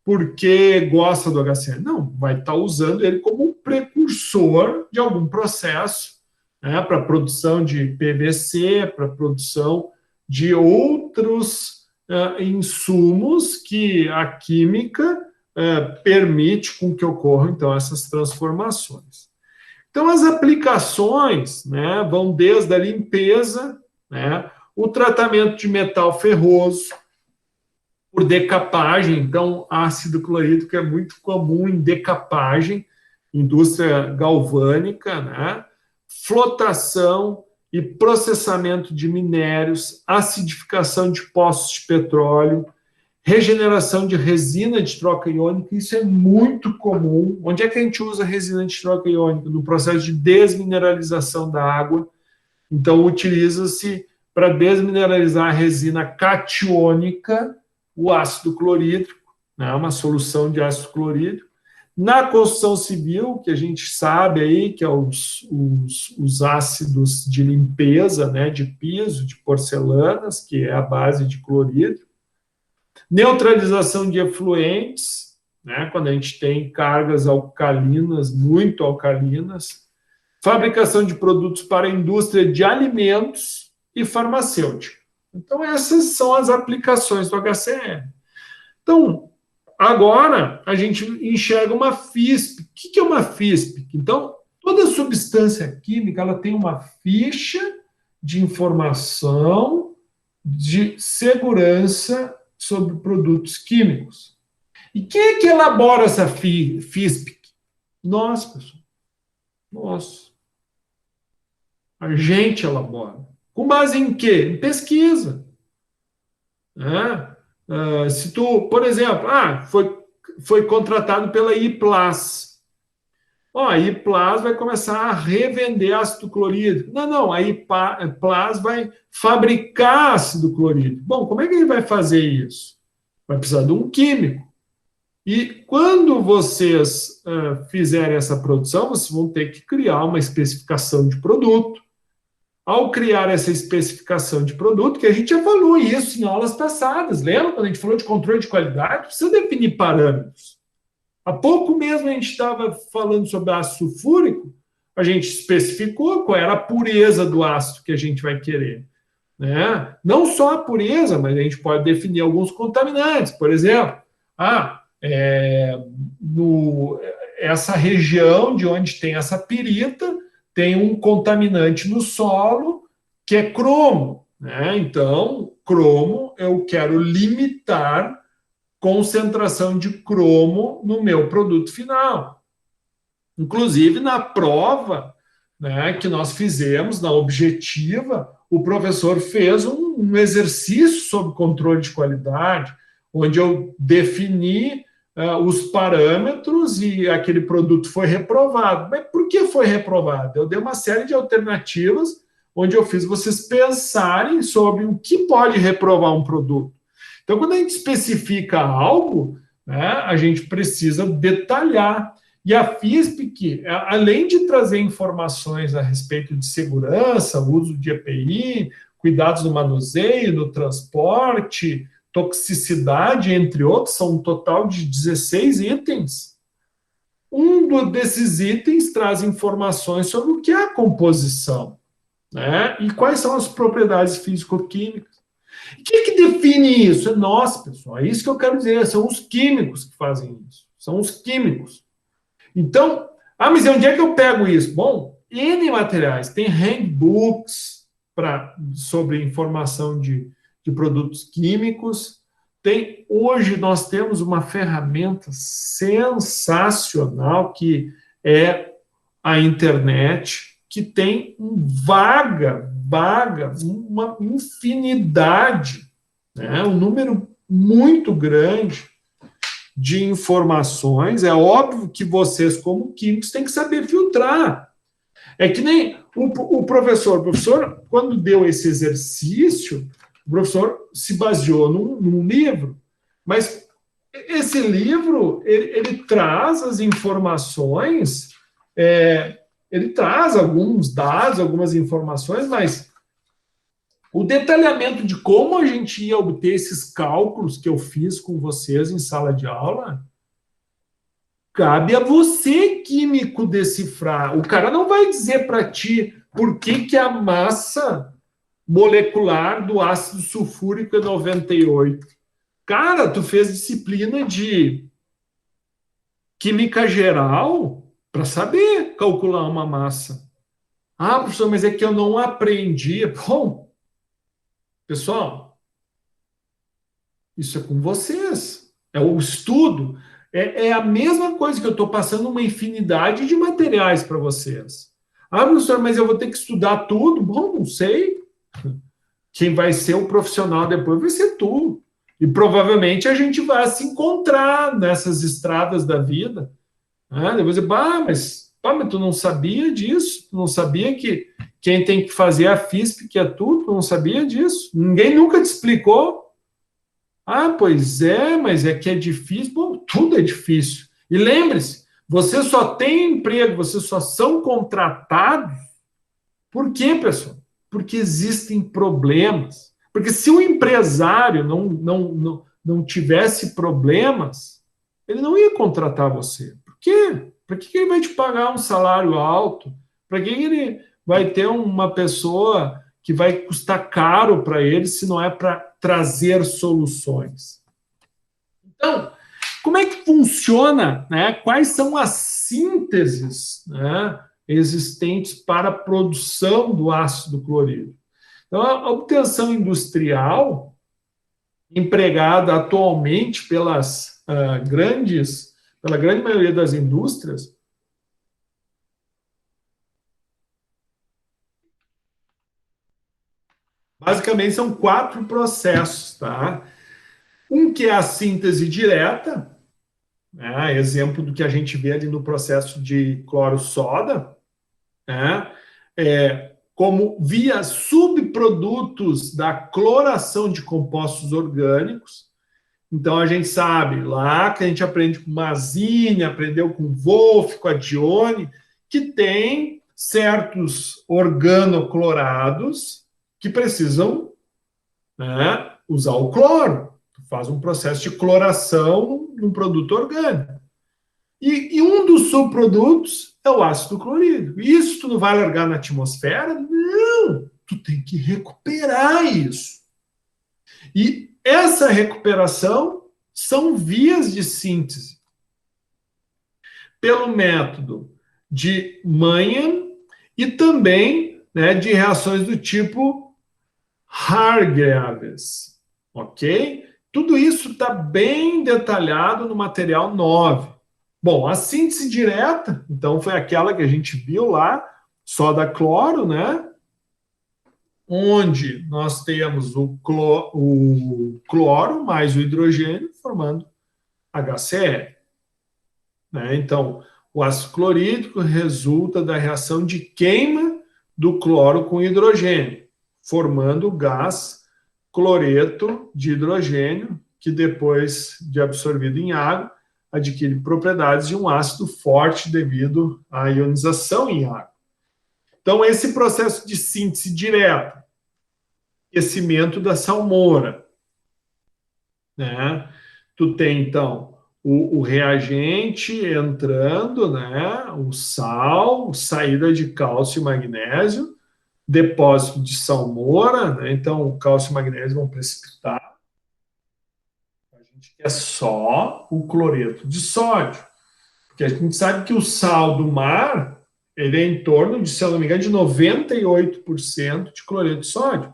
porque gosta do HCl, não, vai estar usando ele como um precursor de algum processo, né, para produção de PVC, para produção de outros insumos que a química permite com que ocorram, então, essas transformações. Então, as aplicações, né, vão desde a limpeza, né, o tratamento de metal ferroso, por decapagem, então, ácido clorídrico é muito comum em decapagem, indústria galvânica, né, flotação e processamento de minérios, acidificação de poços de petróleo, regeneração de resina de troca iônica, isso é muito comum. Onde é que a gente usa resina de troca iônica? No processo de desmineralização da água. Então, utiliza-se para desmineralizar a resina catiônica, o ácido clorídrico, né, uma solução de ácido clorídrico. Na construção civil, que a gente sabe aí que é os ácidos de limpeza, né, de piso, de porcelanas, que é a base de clorídrico. Neutralização de efluentes, né, quando a gente tem cargas alcalinas, muito alcalinas. Fabricação de produtos para a indústria de alimentos e farmacêutica. Então, essas são as aplicações do HCl. Então, agora, a gente enxerga uma FISP. O que é uma FISP? Então, toda substância química ela tem uma ficha de informação de segurança sobre produtos químicos. E quem é que elabora essa FISP? Nós, pessoal. Nós. A gente elabora. Com base em quê? Em pesquisa. Se tu, por exemplo, foi contratado pela IPLAS. A IPLAS vai começar a revender ácido clorídrico. Não, a IPLAS vai fabricar ácido clorídrico. Bom, como é que ele vai fazer isso? Vai precisar de um químico. E quando vocês fizerem essa produção, vocês vão ter que criar uma especificação de produto. Ao criar essa especificação de produto, que a gente já falou isso em aulas passadas, lembra quando a gente falou de controle de qualidade? Precisa definir parâmetros. Há pouco mesmo a gente estava falando sobre ácido sulfúrico, a gente especificou qual era a pureza do ácido que a gente vai querer. Né? Não só a pureza, mas a gente pode definir alguns contaminantes. Por exemplo, essa região de onde tem essa pirita, tem um contaminante no solo que é cromo. Né? Então, cromo, eu quero limitar concentração de cromo no meu produto final. Inclusive, na prova, né, que nós fizemos, na objetiva, o professor fez um exercício sobre controle de qualidade, onde eu defini os parâmetros e aquele produto foi reprovado. Mas por que foi reprovado? Eu dei uma série de alternativas onde eu fiz vocês pensarem sobre o que pode reprovar um produto. Então, quando a gente especifica algo, né, a gente precisa detalhar. E a FISP, que, além de trazer informações a respeito de segurança, uso de EPI, cuidados no manuseio, no transporte, toxicidade, entre outros, são um total de 16 itens. Desses itens traz informações sobre o que é a composição, né? E quais são as propriedades físico-químicas. O que define isso? É nós, pessoal. É isso que eu quero dizer. São os químicos que fazem isso. São os químicos. Então, mas onde é que eu pego isso? Bom, N materiais. Tem handbooks sobre informação de produtos químicos. Hoje nós temos uma ferramenta sensacional que é a internet, que tem uma infinidade, né, um número muito grande de informações. É óbvio que vocês, como químicos, têm que saber filtrar. É que nem o professor, quando deu esse exercício, o professor se baseou num livro, mas esse livro, ele traz as informações, ele traz alguns dados, algumas informações, mas o detalhamento de como a gente ia obter esses cálculos que eu fiz com vocês em sala de aula, cabe a você, químico, decifrar. O cara não vai dizer para ti por que a massa molecular do ácido sulfúrico é 98. Cara, tu fez disciplina de química geral para saber calcular uma massa. Professor, mas é que eu não aprendi. Bom, pessoal, isso é com vocês. É o estudo. É a mesma coisa que eu estou passando uma infinidade de materiais para vocês. Professor, mas eu vou ter que estudar tudo? Bom, não sei. Quem vai ser o profissional depois vai ser tu. E provavelmente a gente vai se encontrar nessas estradas da vida. Depois, mas tu não sabia disso? Tu não sabia que quem tem que fazer é a FISP, que é tu não sabia disso? Ninguém nunca te explicou? Ah, pois é, mas é que é difícil. Bom, tudo é difícil. E lembre-se, você só tem emprego, vocês só são contratados. Por quê, pessoal? Porque existem problemas. Porque se o empresário não tivesse problemas, ele não ia contratar você. Por quê? Para que ele vai te pagar um salário alto? Para que ele vai ter uma pessoa que vai custar caro para ele se não é para trazer soluções? Então, como é que funciona, né? Quais são as sínteses, né, existentes para a produção do ácido clorídrico? Então, a obtenção industrial, empregada atualmente pela grande maioria das indústrias, basicamente são 4 processos, tá? Um que é a síntese direta, né? Exemplo do que a gente vê ali no processo de cloro-soda, né? Como via subprodutos da cloração de compostos orgânicos. Então, a gente sabe lá que a gente aprende com Mazini, aprendeu com Wolff, com a Dione, que tem certos organoclorados que precisam, né, usar o cloro. Tu faz um processo de cloração num produto orgânico. E um dos subprodutos é o ácido clorídrico. Isso tu não vai largar na atmosfera? Não! Tu tem que recuperar isso. E essa recuperação são vias de síntese. Pelo método de Maillard e também, né, de reações do tipo Hargreaves. Ok? Tudo isso está bem detalhado no material 9. Bom, a síntese direta, então, foi aquela que a gente viu lá, soda cloro, né? Onde nós temos o cloro mais o hidrogênio formando HCl. Né? Então, o ácido clorídrico resulta da reação de queima do cloro com hidrogênio, formando o gás cloreto de hidrogênio, que depois de absorvido em água, adquire propriedades de um ácido forte devido à ionização em água. Então, esse processo de síntese direta, aquecimento da salmoura, né? Tu tem, então, o reagente entrando, né? O sal, saída de cálcio e magnésio, depósito de salmoura, né? Então, o cálcio e o magnésio vão precipitar. É só o cloreto de sódio. Porque a gente sabe que o sal do mar, ele é em torno de, se eu não me engano, de 98% de cloreto de sódio.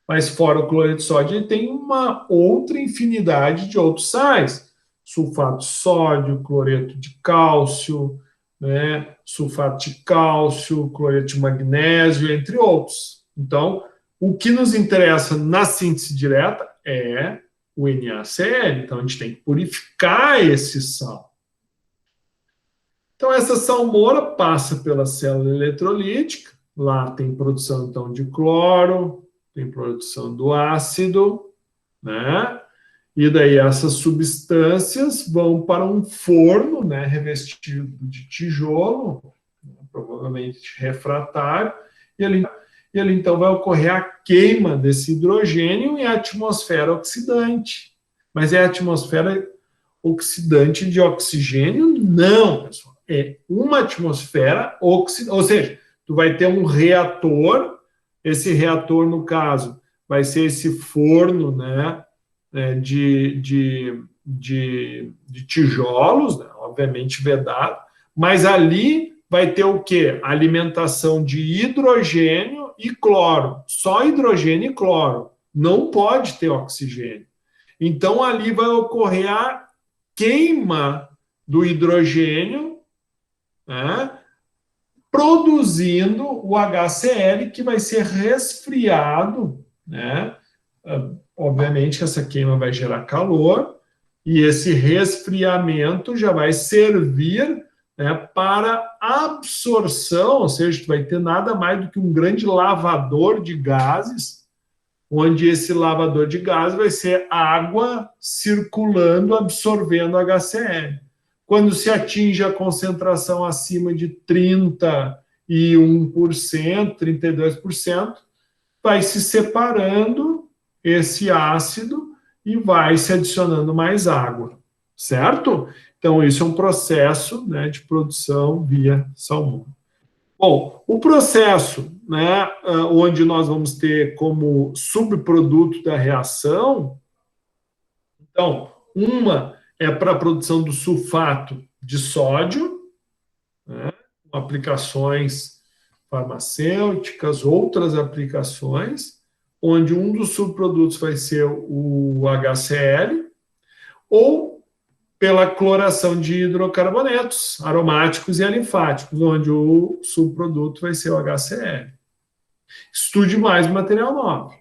Mas fora o cloreto de sódio, ele tem uma outra infinidade de outros sais. Sulfato de sódio, cloreto de cálcio, né? Sulfato de cálcio, cloreto de magnésio, entre outros. Então, o que nos interessa na síntese direta é o NaCl, então a gente tem que purificar esse sal. Então essa salmoura passa pela célula eletrolítica, lá tem produção então de cloro, tem produção do ácido, né? E daí essas substâncias vão para um forno, né, revestido de tijolo, provavelmente refratário, e ali então vai ocorrer a queima desse hidrogênio em atmosfera oxidante. Mas é a atmosfera oxidante de oxigênio? Não, pessoal. É uma atmosfera oxidante. Ou seja, tu vai ter um reator, esse reator, no caso, vai ser esse forno, né, de tijolos, né, obviamente vedado, mas ali vai ter o quê? Alimentação de hidrogênio e cloro. Só hidrogênio e cloro. Não pode ter oxigênio. Então, ali vai ocorrer a queima do hidrogênio, né, produzindo o HCl, que vai ser resfriado, né? Obviamente que essa queima vai gerar calor, e esse resfriamento já vai servir né, para absorção, ou seja, tu vai ter nada mais do que um grande lavador de gases, onde esse lavador de gases vai ser água circulando, absorvendo HCl. Quando se atinge a concentração acima de 31%, 32%, vai se separando esse ácido e vai se adicionando mais água, certo? Então, isso é um processo, né, de produção via salmão. Bom, o processo, né, onde nós vamos ter como subproduto da reação, então, uma é para a produção do sulfato de sódio, né, com aplicações farmacêuticas, outras aplicações, onde um dos subprodutos vai ser o HCl, ou pela cloração de hidrocarbonetos aromáticos e alifáticos, onde o subproduto vai ser o HCl. Estude mais material nobre.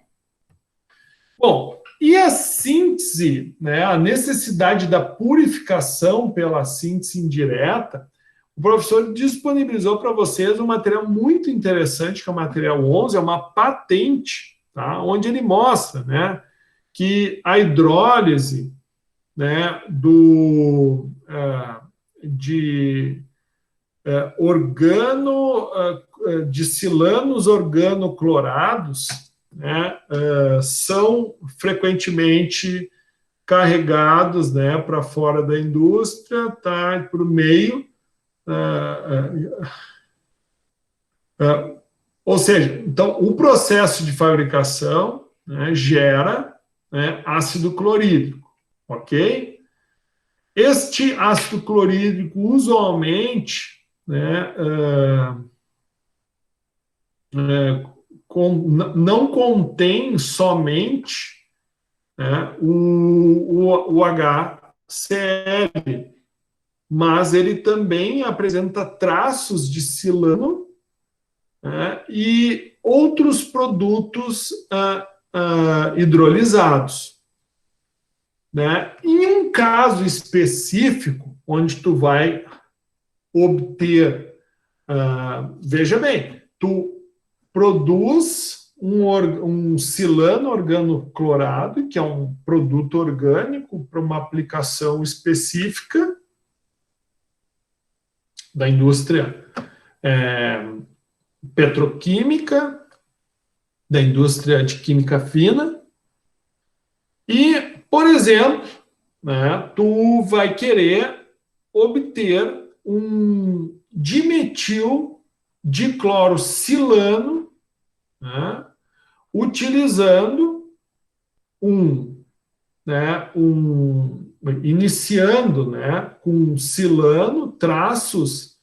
Bom, e a síntese, né, a necessidade da purificação pela síntese indireta, o professor disponibilizou para vocês um material muito interessante, que é o material 11, é uma patente, tá, onde ele mostra, né, que a hidrólise, né, de silanos organoclorados, né, são frequentemente carregados, né, para fora da indústria, tá, para o meio, ou seja, então o processo de fabricação, né, gera, né, ácido clorídrico. Ok? Este ácido clorídrico, usualmente, né, não contém somente, né, o HCl, mas ele também apresenta traços de silano, né, e outros produtos hidrolisados. Né? Em um caso específico, onde tu vai obter, veja bem, tu produz um silano organoclorado, que é um produto orgânico para uma aplicação específica da indústria petroquímica, da indústria de química fina, e por exemplo, né, tu vai querer obter um dimetil diclorosilano, né, utilizando iniciando, né, com silano, traços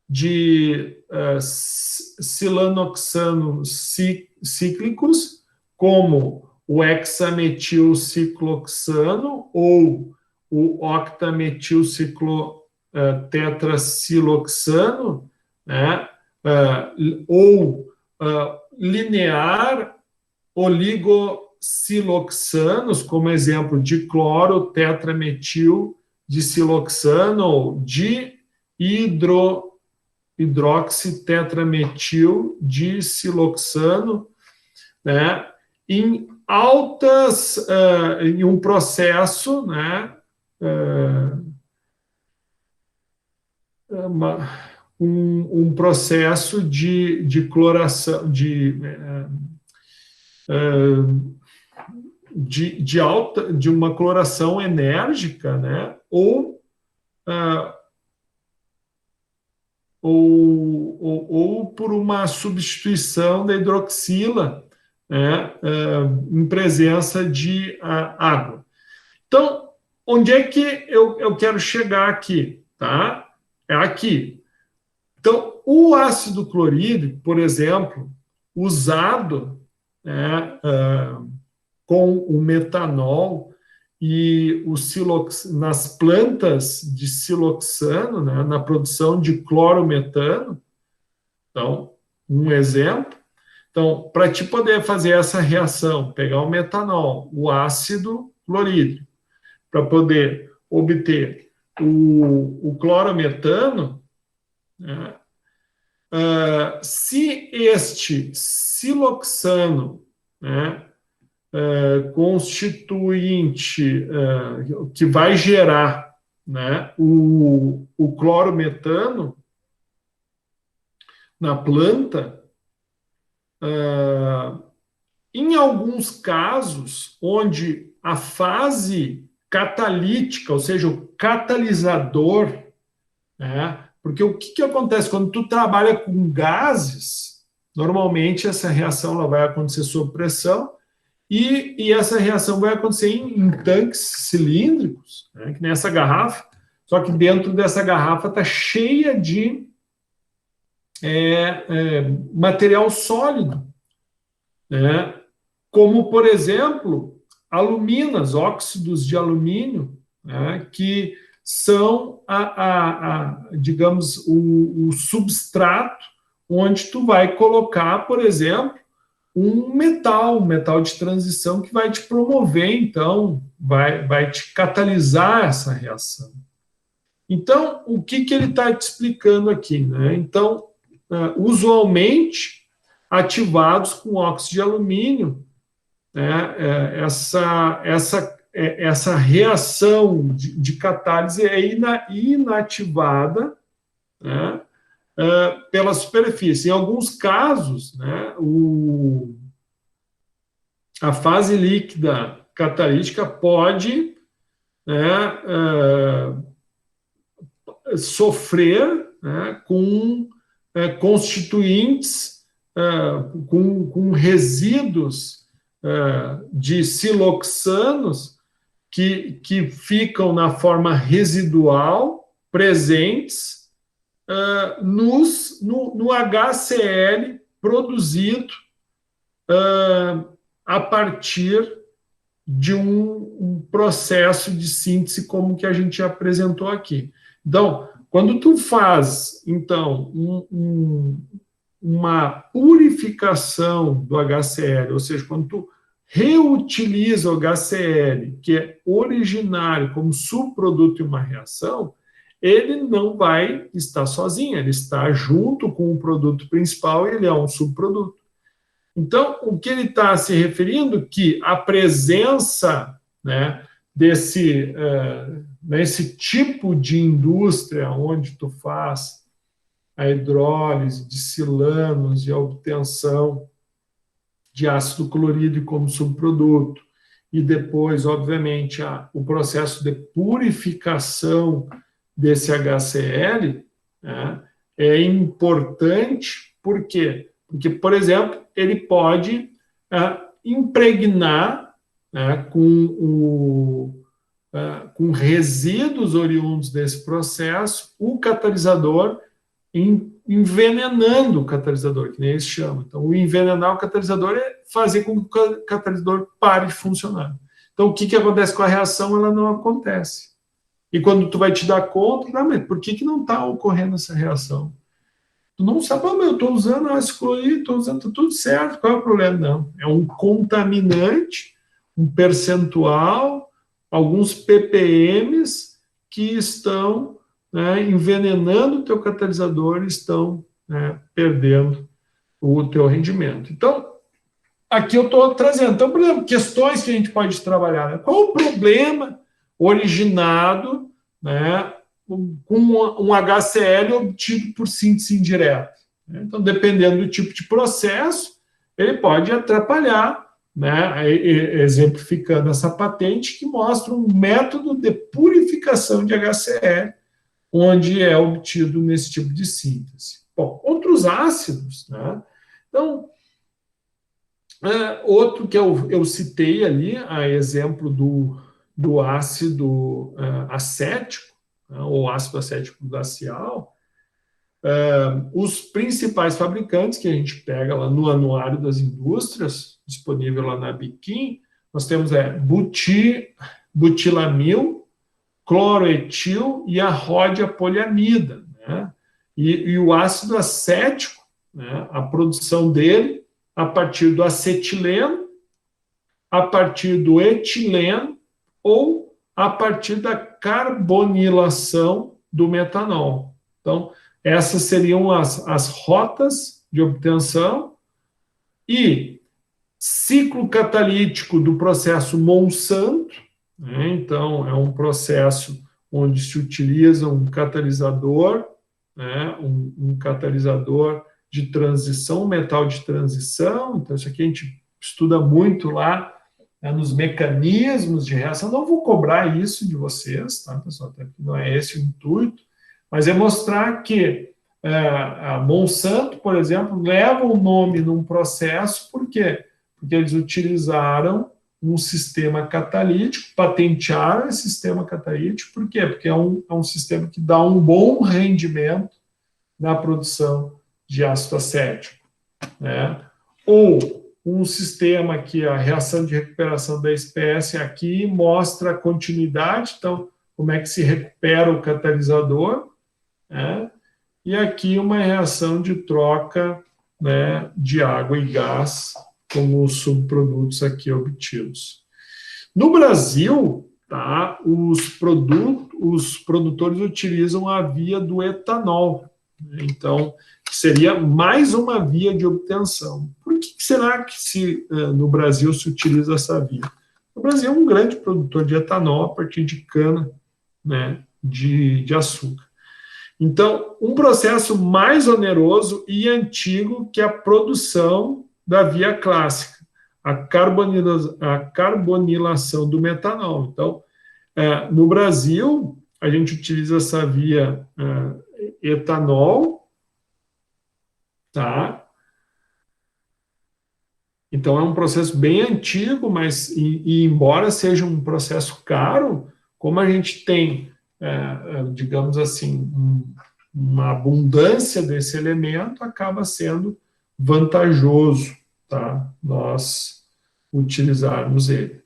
de silanoxano cíclicos, como o hexametilcicloxano ou o octametilciclotetraciloxano, né, ou linear oligosiloxanos, como exemplo de cloro-tetrametil-diciloxano ou hidroxitetrametil-diciloxano, né, em em um processo, né, um processo de cloração, de uma cloração enérgica, né, ou por uma substituição da hidroxila, né, em presença de água. Então, onde é que eu quero chegar aqui? Tá? É aqui. Então, o ácido clorídrico, por exemplo, usado, né, com o metanol e nas plantas de siloxano, né, na produção de clorometano. Então, um exemplo. Então, para te poder fazer essa reação, pegar o metanol, o ácido clorídrico, para poder obter o clorometano, né? Se este siloxano, né, constituinte que vai gerar, né, o clorometano na planta, em alguns casos, onde a fase catalítica, ou seja, o catalisador, né, porque o que acontece quando tu trabalha com gases, normalmente essa reação ela vai acontecer sob pressão, e essa reação vai acontecer em tanques cilíndricos, né, que nem essa garrafa, só que dentro dessa garrafa está cheia de material sólido, né, como, por exemplo, aluminas, óxidos de alumínio, né, que são, digamos, o substrato onde tu vai colocar, por exemplo, um metal de transição que vai te promover, então, vai te catalisar essa reação. Então, o que ele está te explicando aqui, né? Então, usualmente, ativados com óxido de alumínio, né, essa reação de catálise é inativada, né, pela superfície. Em alguns casos, né, a fase líquida catalítica pode, né, sofrer, né, com constituintes, com resíduos de siloxanos que ficam na forma residual, presentes no HCl produzido a partir de um processo de síntese como que a gente apresentou aqui. Então, quando tu faz, então, uma purificação do HCl, ou seja, quando tu reutiliza o HCl, que é originário como subproduto de uma reação, ele não vai estar sozinho, ele está junto com o produto principal, ele é um subproduto. Então, o que ele está se referindo que a presença, né, desse tipo de indústria onde tu faz a hidrólise de silanos e a obtenção de ácido clorídrico como subproduto, e depois, obviamente, o processo de purificação desse HCl, né, é importante, por quê? Porque, por exemplo, ele pode impregnar, né, com resíduos oriundos desse processo o catalisador, envenenando o catalisador, que nem eles chamam. Então, o envenenar o catalisador é fazer com que o catalisador pare de funcionar. Então, o que acontece com a reação? Ela não acontece. E quando tu vai te dar conta, mas por que não está ocorrendo essa reação? Tu não sabe, eu estou usando ácido clorídrico, estou usando, tá tudo certo, qual é o problema? Não, é um contaminante, um percentual, alguns ppms que estão, né, envenenando o teu catalisador e estão, né, perdendo o teu rendimento. Então, aqui eu estou trazendo, então, por exemplo, questões que a gente pode trabalhar, né? Qual o problema originado, né, com um HCl obtido por síntese indireta? Então, dependendo do tipo de processo, ele pode atrapalhar, né, exemplificando essa patente que mostra um método de purificação de HCl, onde é obtido nesse tipo de síntese. Bom, outros ácidos, né? Então, outro que eu citei ali, a exemplo do ácido acético, né, ou ácido acético glacial, os principais fabricantes que a gente pega lá no anuário das indústrias, disponível lá na Biquim, nós temos butilamil, cloroetil e a ródia poliamida, né? E o ácido acético, né, a produção dele a partir do acetileno, a partir do etileno ou a partir da carbonilação do metanol. Então, essas seriam as rotas de obtenção. E ciclo catalítico do processo Monsanto, né? Então, é um processo onde se utiliza um catalisador, né? um catalisador de transição, metal de transição. Então, isso aqui a gente estuda muito lá, né, nos mecanismos de reação. Não vou cobrar isso de vocês, tá, pessoal? Até porque não é esse o intuito, mas é mostrar que a Monsanto, por exemplo, leva o nome num processo, por quê? Porque eles utilizaram um sistema catalítico, patentearam esse sistema catalítico, por quê? Porque é um sistema que dá um bom rendimento na produção de ácido acético, né? Ou um sistema que a reação de recuperação da espécie aqui mostra a continuidade, então, como é que se recupera o catalisador, né? E aqui uma reação de troca, né, de água e gás, como os subprodutos aqui obtidos. No Brasil, tá, os produtores utilizam a via do etanol, né? Então, seria mais uma via de obtenção. Por que será que no Brasil se utiliza essa via? O Brasil é um grande produtor de etanol a partir de cana, né, de açúcar. Então, um processo mais oneroso e antigo que a produção da via clássica, a carbonilação do metanol. Então, no Brasil, a gente utiliza essa via etanol, tá? Então, é um processo bem antigo, mas, embora seja um processo caro, como a gente tem, digamos assim, uma abundância desse elemento, acaba sendo vantajoso, tá, nós utilizarmos ele.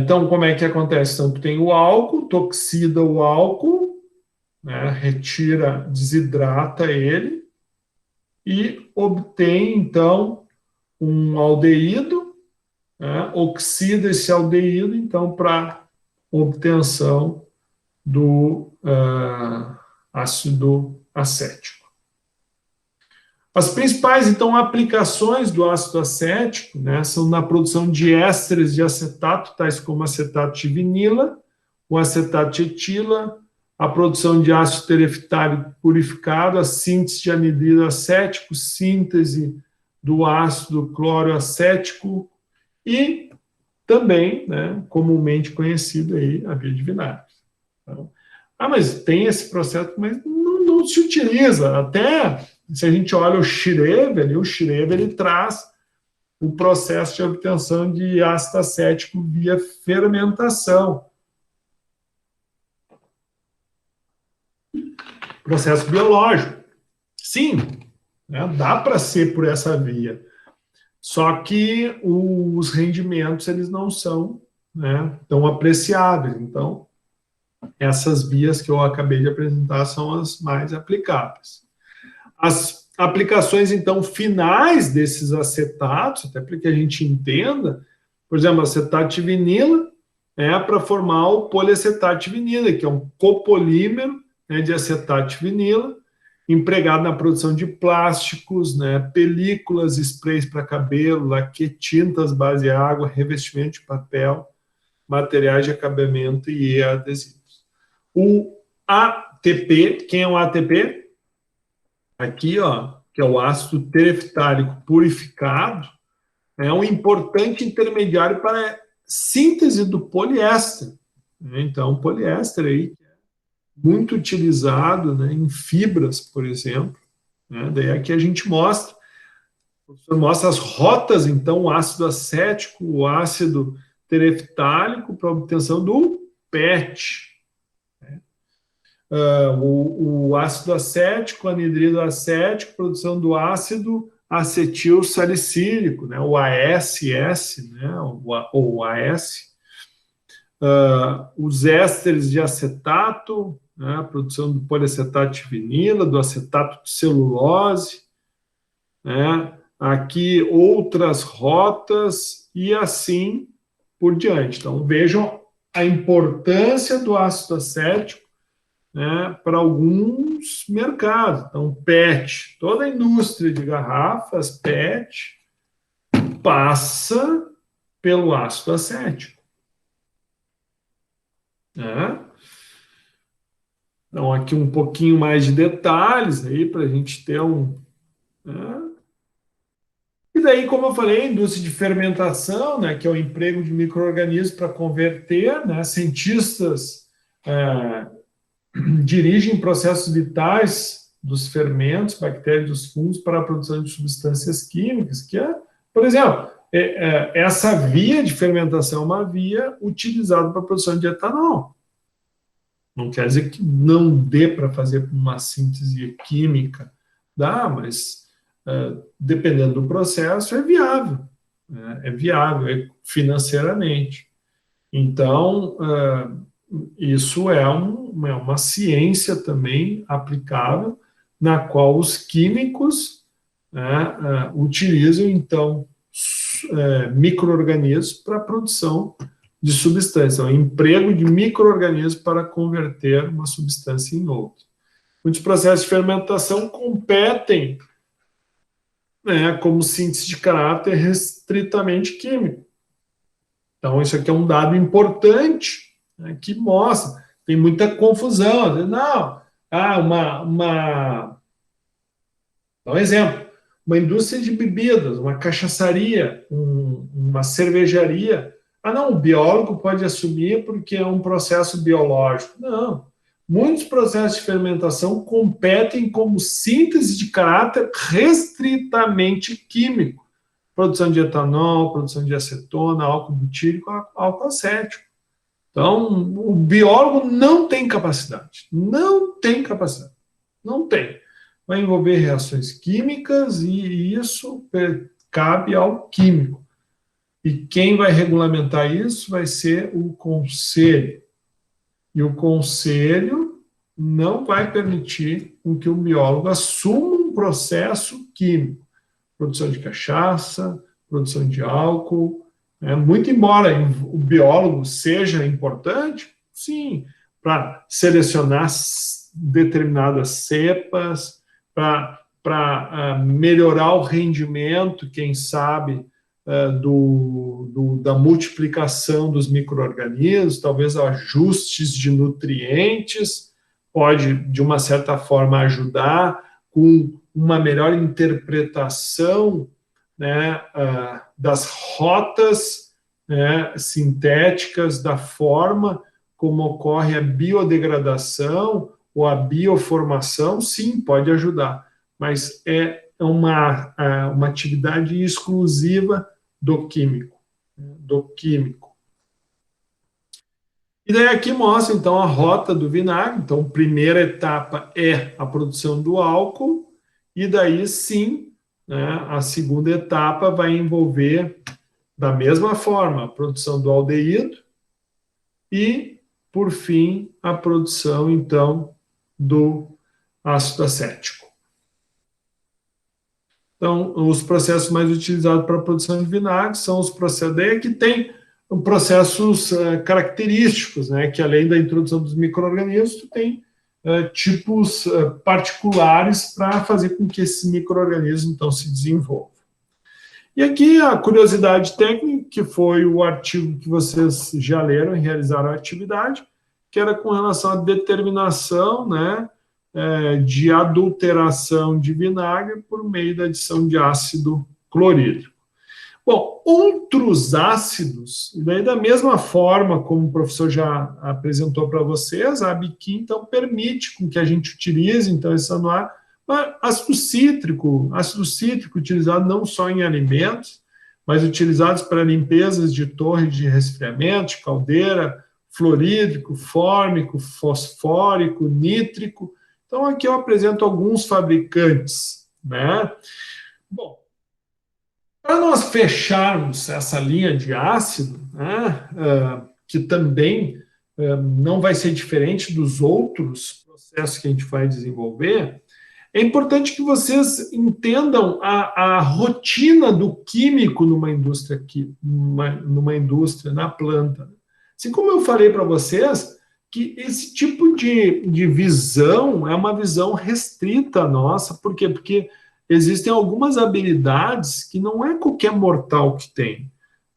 Então, como é que acontece? Então, tu tem o álcool, tu oxida o álcool, né, retira, desidrata ele e obtém, então, um aldeído, né, oxida esse aldeído, então, para obtenção do ácido acético. As principais, então, aplicações do ácido acético, né, são na produção de ésteres de acetato, tais como acetato de vinila, o acetato de etila, a produção de ácido tereftálico purificado, a síntese de anidrido acético, síntese do ácido cloroacético e também, né, comumente conhecido aí, a via de vinagre. Então, mas tem esse processo, mas não se utiliza. Até se a gente olha o Schreber ele traz o processo de obtenção de ácido acético via fermentação. Processo biológico. Sim, né, dá para ser por essa via. Só que os rendimentos eles não são, né, tão apreciáveis. Então, essas vias que eu acabei de apresentar são as mais aplicáveis. As aplicações, então, finais desses acetatos, até para que a gente entenda, por exemplo, acetato de vinila é para formar o poliacetato de vinila, que é um copolímero, né, de acetato de vinila, empregado na produção de plásticos, né, películas, sprays para cabelo, laque, tintas, base água, revestimento de papel, materiais de acabamento e adesivos. O ATP, quem é o ATP? Aqui, ó, que é o ácido tereftálico purificado, é um importante intermediário para a síntese do poliéster. Então, o poliéster aí é muito utilizado, né, em fibras, por exemplo. Né, daí aqui a gente mostra, o professor mostra as rotas, então, o ácido acético, o ácido tereftálico para obtenção do PET. O ácido acético, anidrido acético, produção do ácido acetil salicílico, né, o ASS, né, ou AS. Os ésteres de acetato, né, a produção do poliacetato de vinila, do acetato de celulose, né, aqui outras rotas e assim por diante. Então, vejam a importância do ácido acético né, para alguns mercados. Então, PET, toda a indústria de garrafas PET passa pelo ácido acético. Né? Então, aqui um pouquinho mais de detalhes aí para a gente ter um... Né? E daí, como eu falei, a indústria de fermentação, né, que é o emprego de micro-organismos para converter, né, cientistas dirigem processos vitais dos fermentos, bactérias, dos fungos para a produção de substâncias químicas, que é, por exemplo, essa via de fermentação é uma via utilizada para a produção de etanol. Não quer dizer que não dê para fazer uma síntese química, dá, mas dependendo do processo, é viável financeiramente. Então, isso é uma ciência também aplicável, na qual os químicos, né, utilizam, então, micro-organismos para a produção de substância, o emprego de micro-organismos para converter uma substância em outra. Muitos processos de fermentação competem, né, como síntese de caráter restritamente químico. Então, isso aqui é um dado importante, né, que mostra, tem muita confusão. Não, dá um exemplo, uma indústria de bebidas, uma cachaçaria, uma cervejaria. Não, o biólogo pode assumir porque é um processo biológico. Não. Muitos processos de fermentação competem como síntese de caráter restritamente químico. Produção de etanol, produção de acetona, álcool butírico, álcool acético. Então, o biólogo não tem capacidade. Não tem capacidade. Não tem. Vai envolver reações químicas e isso cabe ao químico. E quem vai regulamentar isso vai ser o conselho. E o conselho não vai permitir que o biólogo assuma um processo químico. Produção de cachaça, produção de álcool. Muito embora o biólogo seja importante, sim, para selecionar determinadas cepas, para melhorar o rendimento, quem sabe, da multiplicação dos micro-organismos, talvez ajustes de nutrientes, pode, de uma certa forma, ajudar com uma melhor interpretação, né, das rotas, né, sintéticas, da forma como ocorre a biodegradação ou a bioformação, sim, pode ajudar, mas é uma atividade exclusiva do químico. E daí aqui mostra, então, a rota do vinagre. Então, a primeira etapa é a produção do álcool, e daí, sim, né, a segunda etapa vai envolver, da mesma forma, a produção do aldeído e, por fim, a produção, então, do ácido acético. Então, os processos mais utilizados para a produção de vinagre são os processos que tem processos característicos, né, que além da introdução dos micro-organismos, tu tem tipos particulares para fazer com que esses micro-organismos, então, se desenvolvam. E aqui a curiosidade técnica, que foi o artigo que vocês já leram e realizaram a atividade, que era com relação à determinação, né, de adulteração de vinagre por meio da adição de ácido clorídrico. Bom, outros ácidos, e daí da mesma forma como o professor já apresentou para vocês, a ABIQUIM, então, permite com que a gente utilize, então, esse anuário, ácido cítrico utilizado não só em alimentos, mas utilizados para limpezas de torre de resfriamento, de caldeira, fluorídrico, fórmico, fosfórico, nítrico. Então, aqui eu apresento alguns fabricantes, né? Bom, para nós fecharmos essa linha de ácido, né, que também não vai ser diferente dos outros processos que a gente vai desenvolver, é importante que vocês entendam a rotina do químico numa indústria, na planta. Assim como eu falei para vocês, que esse tipo de visão é uma visão restrita nossa. Por quê? Porque existem algumas habilidades que não é qualquer mortal que tem.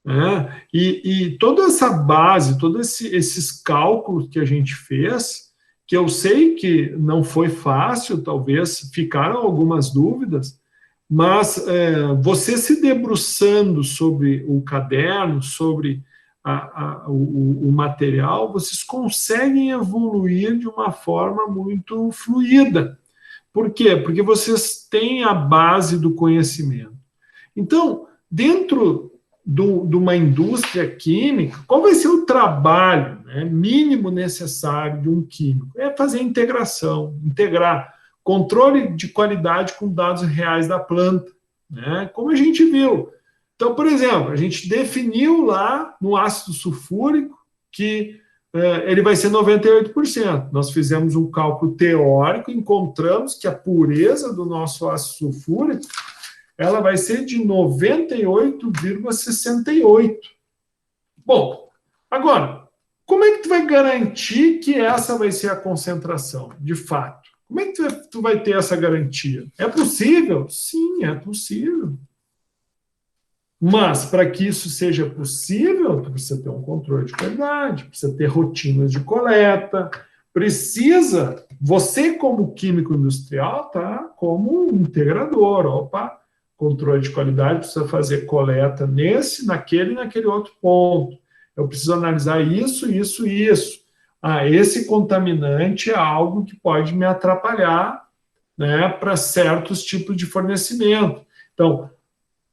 Né? E toda essa base, todos esses cálculos que a gente fez, que eu sei que não foi fácil, talvez ficaram algumas dúvidas, mas você se debruçando sobre o caderno, sobre o material, vocês conseguem evoluir de uma forma muito fluida. Por quê? Porque vocês têm a base do conhecimento. Então, dentro de uma indústria química, qual vai ser o trabalho, né, mínimo necessário de um químico? É fazer integração, integrar controle de qualidade com dados reais da planta, né, como a gente viu. Então, por exemplo, a gente definiu lá no ácido sulfúrico que ele vai ser 98%. Nós fizemos um cálculo teórico, encontramos que a pureza do nosso ácido sulfúrico ela vai ser de 98,68. Bom, agora, como é que tu vai garantir que essa vai ser a concentração, de fato? Como é que tu vai ter essa garantia? É possível? Sim, é possível. Mas, para que isso seja possível, tu precisa ter um controle de qualidade, precisa ter rotinas de coleta, precisa, você como químico industrial, tá? Como um integrador, opa, controle de qualidade, precisa fazer coleta nesse, naquele e naquele outro ponto. Eu preciso analisar isso, isso e isso. Esse contaminante é algo que pode me atrapalhar, né, para certos tipos de fornecimento. Então,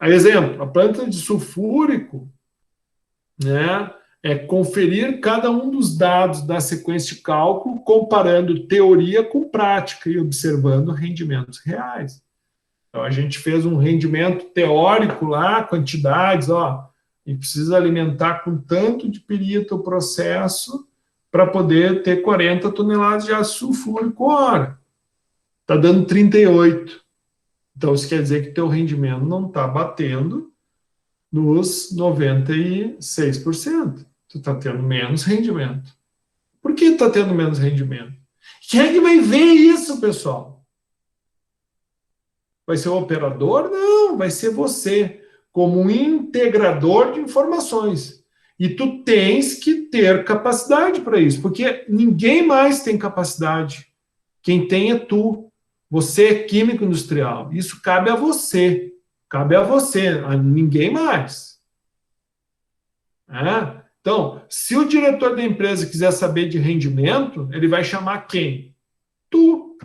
exemplo, a planta de sulfúrico, né, é conferir cada um dos dados da sequência de cálculo, comparando teoria com prática e observando rendimentos reais. Então, a gente fez um rendimento teórico lá, quantidades, e precisa alimentar com tanto de pirita o processo para poder ter 40 toneladas de ácido sulfúrico hora. Está dando 38. Então, isso quer dizer que teu rendimento não está batendo nos 96%. Tu está tendo menos rendimento. Por que está tendo menos rendimento? Quem é que vai ver isso, pessoal? Vai ser o operador? Não, vai ser você, como um integrador de informações. E tu tens que ter capacidade para isso, porque ninguém mais tem capacidade. Quem tem é tu. Você é químico industrial. Isso cabe a você. Cabe a você, a ninguém mais. Então, se o diretor da empresa quiser saber de rendimento, ele vai chamar quem? Tu.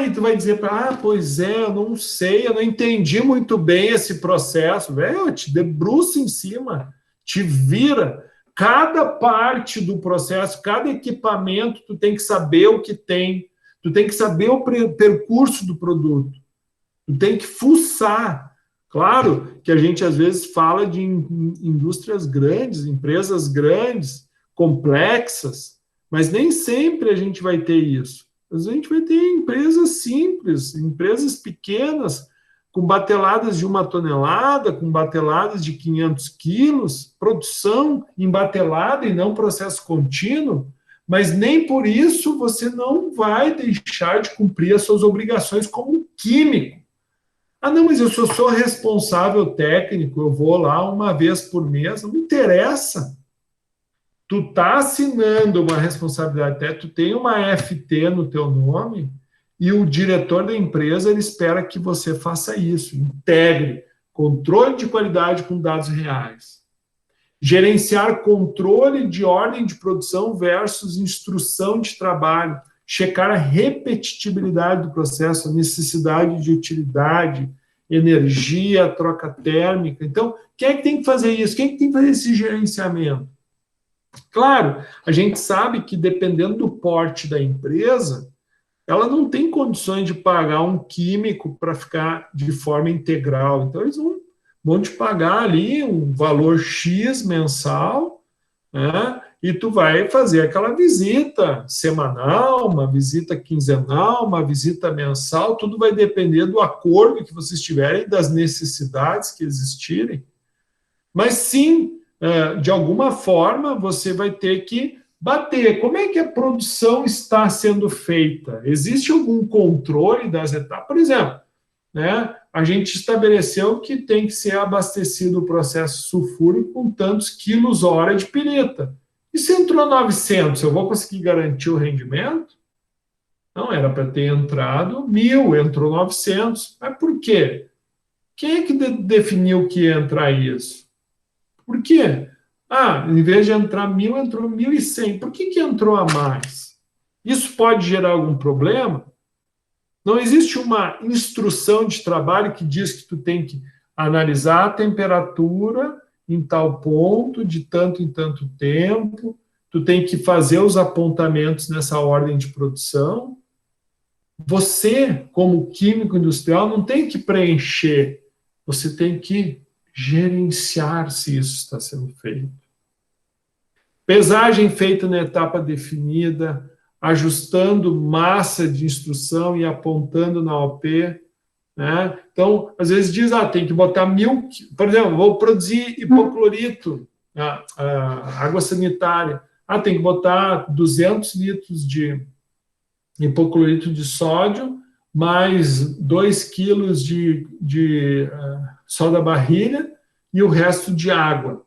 E tu vai dizer para pois é, eu não sei, eu não entendi muito bem esse processo. Velho, te debruça em cima, te vira. Cada parte do processo, cada equipamento, tu tem que saber o que tem. Tu tem que saber o percurso do produto. Tu tem que fuçar. Claro que a gente, às vezes, fala de indústrias grandes, empresas grandes, complexas, mas nem sempre a gente vai ter isso. Às vezes a gente vai ter empresas simples, empresas pequenas, com bateladas de 1 tonelada, com bateladas de 500 quilos, produção em batelada e não processo contínuo, mas nem por isso você não vai deixar de cumprir as suas obrigações como químico. Não, mas eu sou responsável técnico, eu vou lá uma vez por mês, não me interessa. Tu está assinando uma responsabilidade técnica, tu tem uma FT no teu nome, e o diretor da empresa ele espera que você faça isso, integre controle de qualidade com dados reais. Gerenciar controle de ordem de produção versus instrução de trabalho. Checar a repetitibilidade do processo, a necessidade de utilidade, energia, troca térmica. Então, quem é que tem que fazer isso? Quem é que tem que fazer esse gerenciamento? Claro, a gente sabe que dependendo do porte da empresa, ela não tem condições de pagar um químico para ficar de forma integral. Então, eles vão te pagar ali um valor X mensal, né? E tu vai fazer aquela visita semanal, uma visita quinzenal, uma visita mensal, tudo vai depender do acordo que vocês tiverem, das necessidades que existirem. Mas sim, de alguma forma, você vai ter que bater como é que a produção está sendo feita. Existe algum controle das etapas? Por exemplo, né, a gente estabeleceu que tem que ser abastecido o processo sulfúrico com tantos quilos hora de pirita. E se entrou 900, eu vou conseguir garantir o rendimento? Não, era para ter entrado 1.000, entrou 900. Mas por quê? Quem é que definiu que ia entrar isso? Por quê? Em vez de entrar 1.000, entrou 1.100. Por que entrou a mais? Isso pode gerar algum problema? Não existe uma instrução de trabalho que diz que tu tem que analisar a temperatura em tal ponto, de tanto em tanto tempo, tu tem que fazer os apontamentos nessa ordem de produção. Você, como químico industrial, não tem que preencher, você tem que gerenciar se isso está sendo feito. Pesagem feita na etapa definida, ajustando massa de instrução e apontando na OP. Né? Então, às vezes diz, tem que botar 1.000, por exemplo, vou produzir hipoclorito, água sanitária. Tem que botar 200 litros de hipoclorito de sódio, mais 2 quilos de soda barrilha e o resto de água.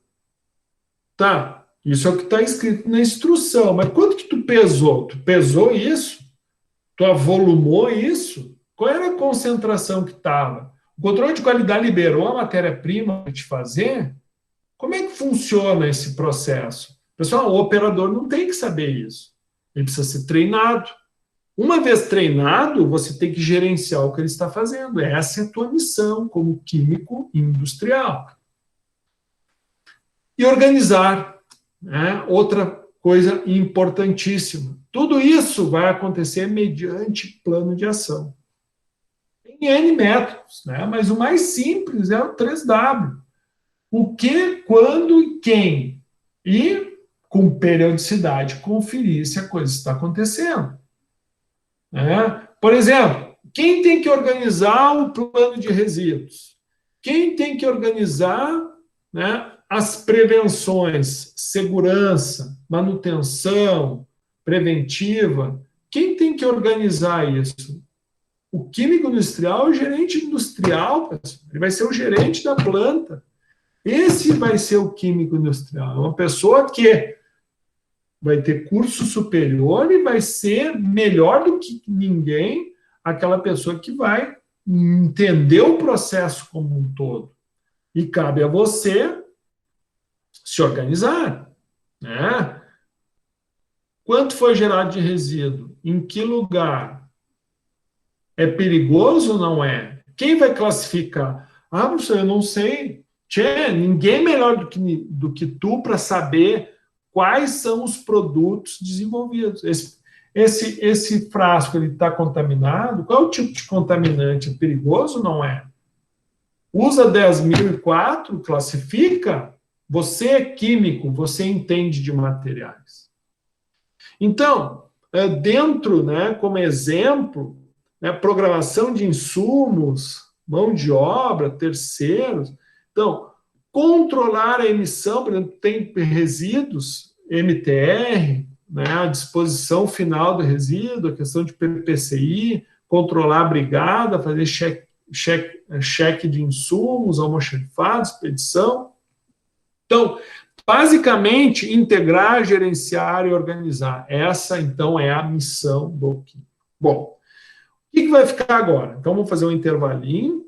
Tá, isso é o que está escrito na instrução, mas quanto que tu pesou? Tu pesou isso? Tu avolumou isso? Qual era a concentração que estava? O controle de qualidade liberou a matéria-prima para te fazer? Como é que funciona esse processo? Pessoal, o operador não tem que saber isso. Ele precisa ser treinado. Uma vez treinado, você tem que gerenciar o que ele está fazendo. Essa é a tua missão como químico industrial. E organizar, né? Outra coisa importantíssima. Tudo isso vai acontecer mediante plano de ação. Tem N métodos, né? Mas o mais simples é o 3W. O que, quando e quem. E, com periodicidade, conferir se a coisa está acontecendo. Né? Por exemplo, quem tem que organizar o plano de resíduos? Quem tem que organizar, né, as prevenções, segurança, manutenção, preventiva? Quem tem que organizar isso? O químico industrial é o gerente industrial, pessoal. Ele vai ser o gerente da planta. Esse vai ser o químico industrial. É uma pessoa que vai ter curso superior e vai ser melhor do que ninguém aquela pessoa que vai entender o processo como um todo. E cabe a você se organizar. Né? Quanto foi gerado de resíduo? Em que lugar? É perigoso ou não é? Quem vai classificar? Professor, eu não sei. Ninguém melhor do que tu para saber quais são os produtos desenvolvidos. Esse frasco está contaminado? Qual é o tipo de contaminante? É perigoso ou não é? Usa 10.004, classifica? Você é químico, você entende de materiais. Então, dentro, né, como exemplo, né, programação de insumos, mão de obra, terceiros. Então, controlar a emissão, por exemplo, tem resíduos, MTR, né, a disposição final do resíduo, a questão de PPCI, controlar a brigada, fazer cheque de insumos, almoxarifados, expedição. Então, basicamente, integrar, gerenciar e organizar. Essa, então, é a missão do químico. Bom, o que vai ficar agora? Então, vamos fazer um intervalinho. Me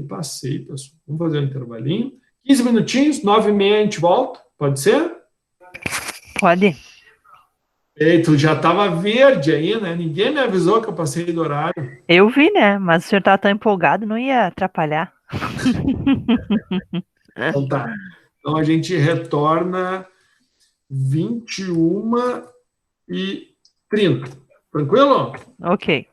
passei, pessoal. Vamos fazer um intervalinho. 15 minutinhos, 9h30 a gente volta. Pode ser? Pode. Ei, tu já estava verde aí, né? Ninguém me avisou que eu passei do horário. Eu vi, né? Mas o senhor estava tão empolgado, não ia atrapalhar. Então tá. Então a gente retorna 21h30. Tranquilo? Ok.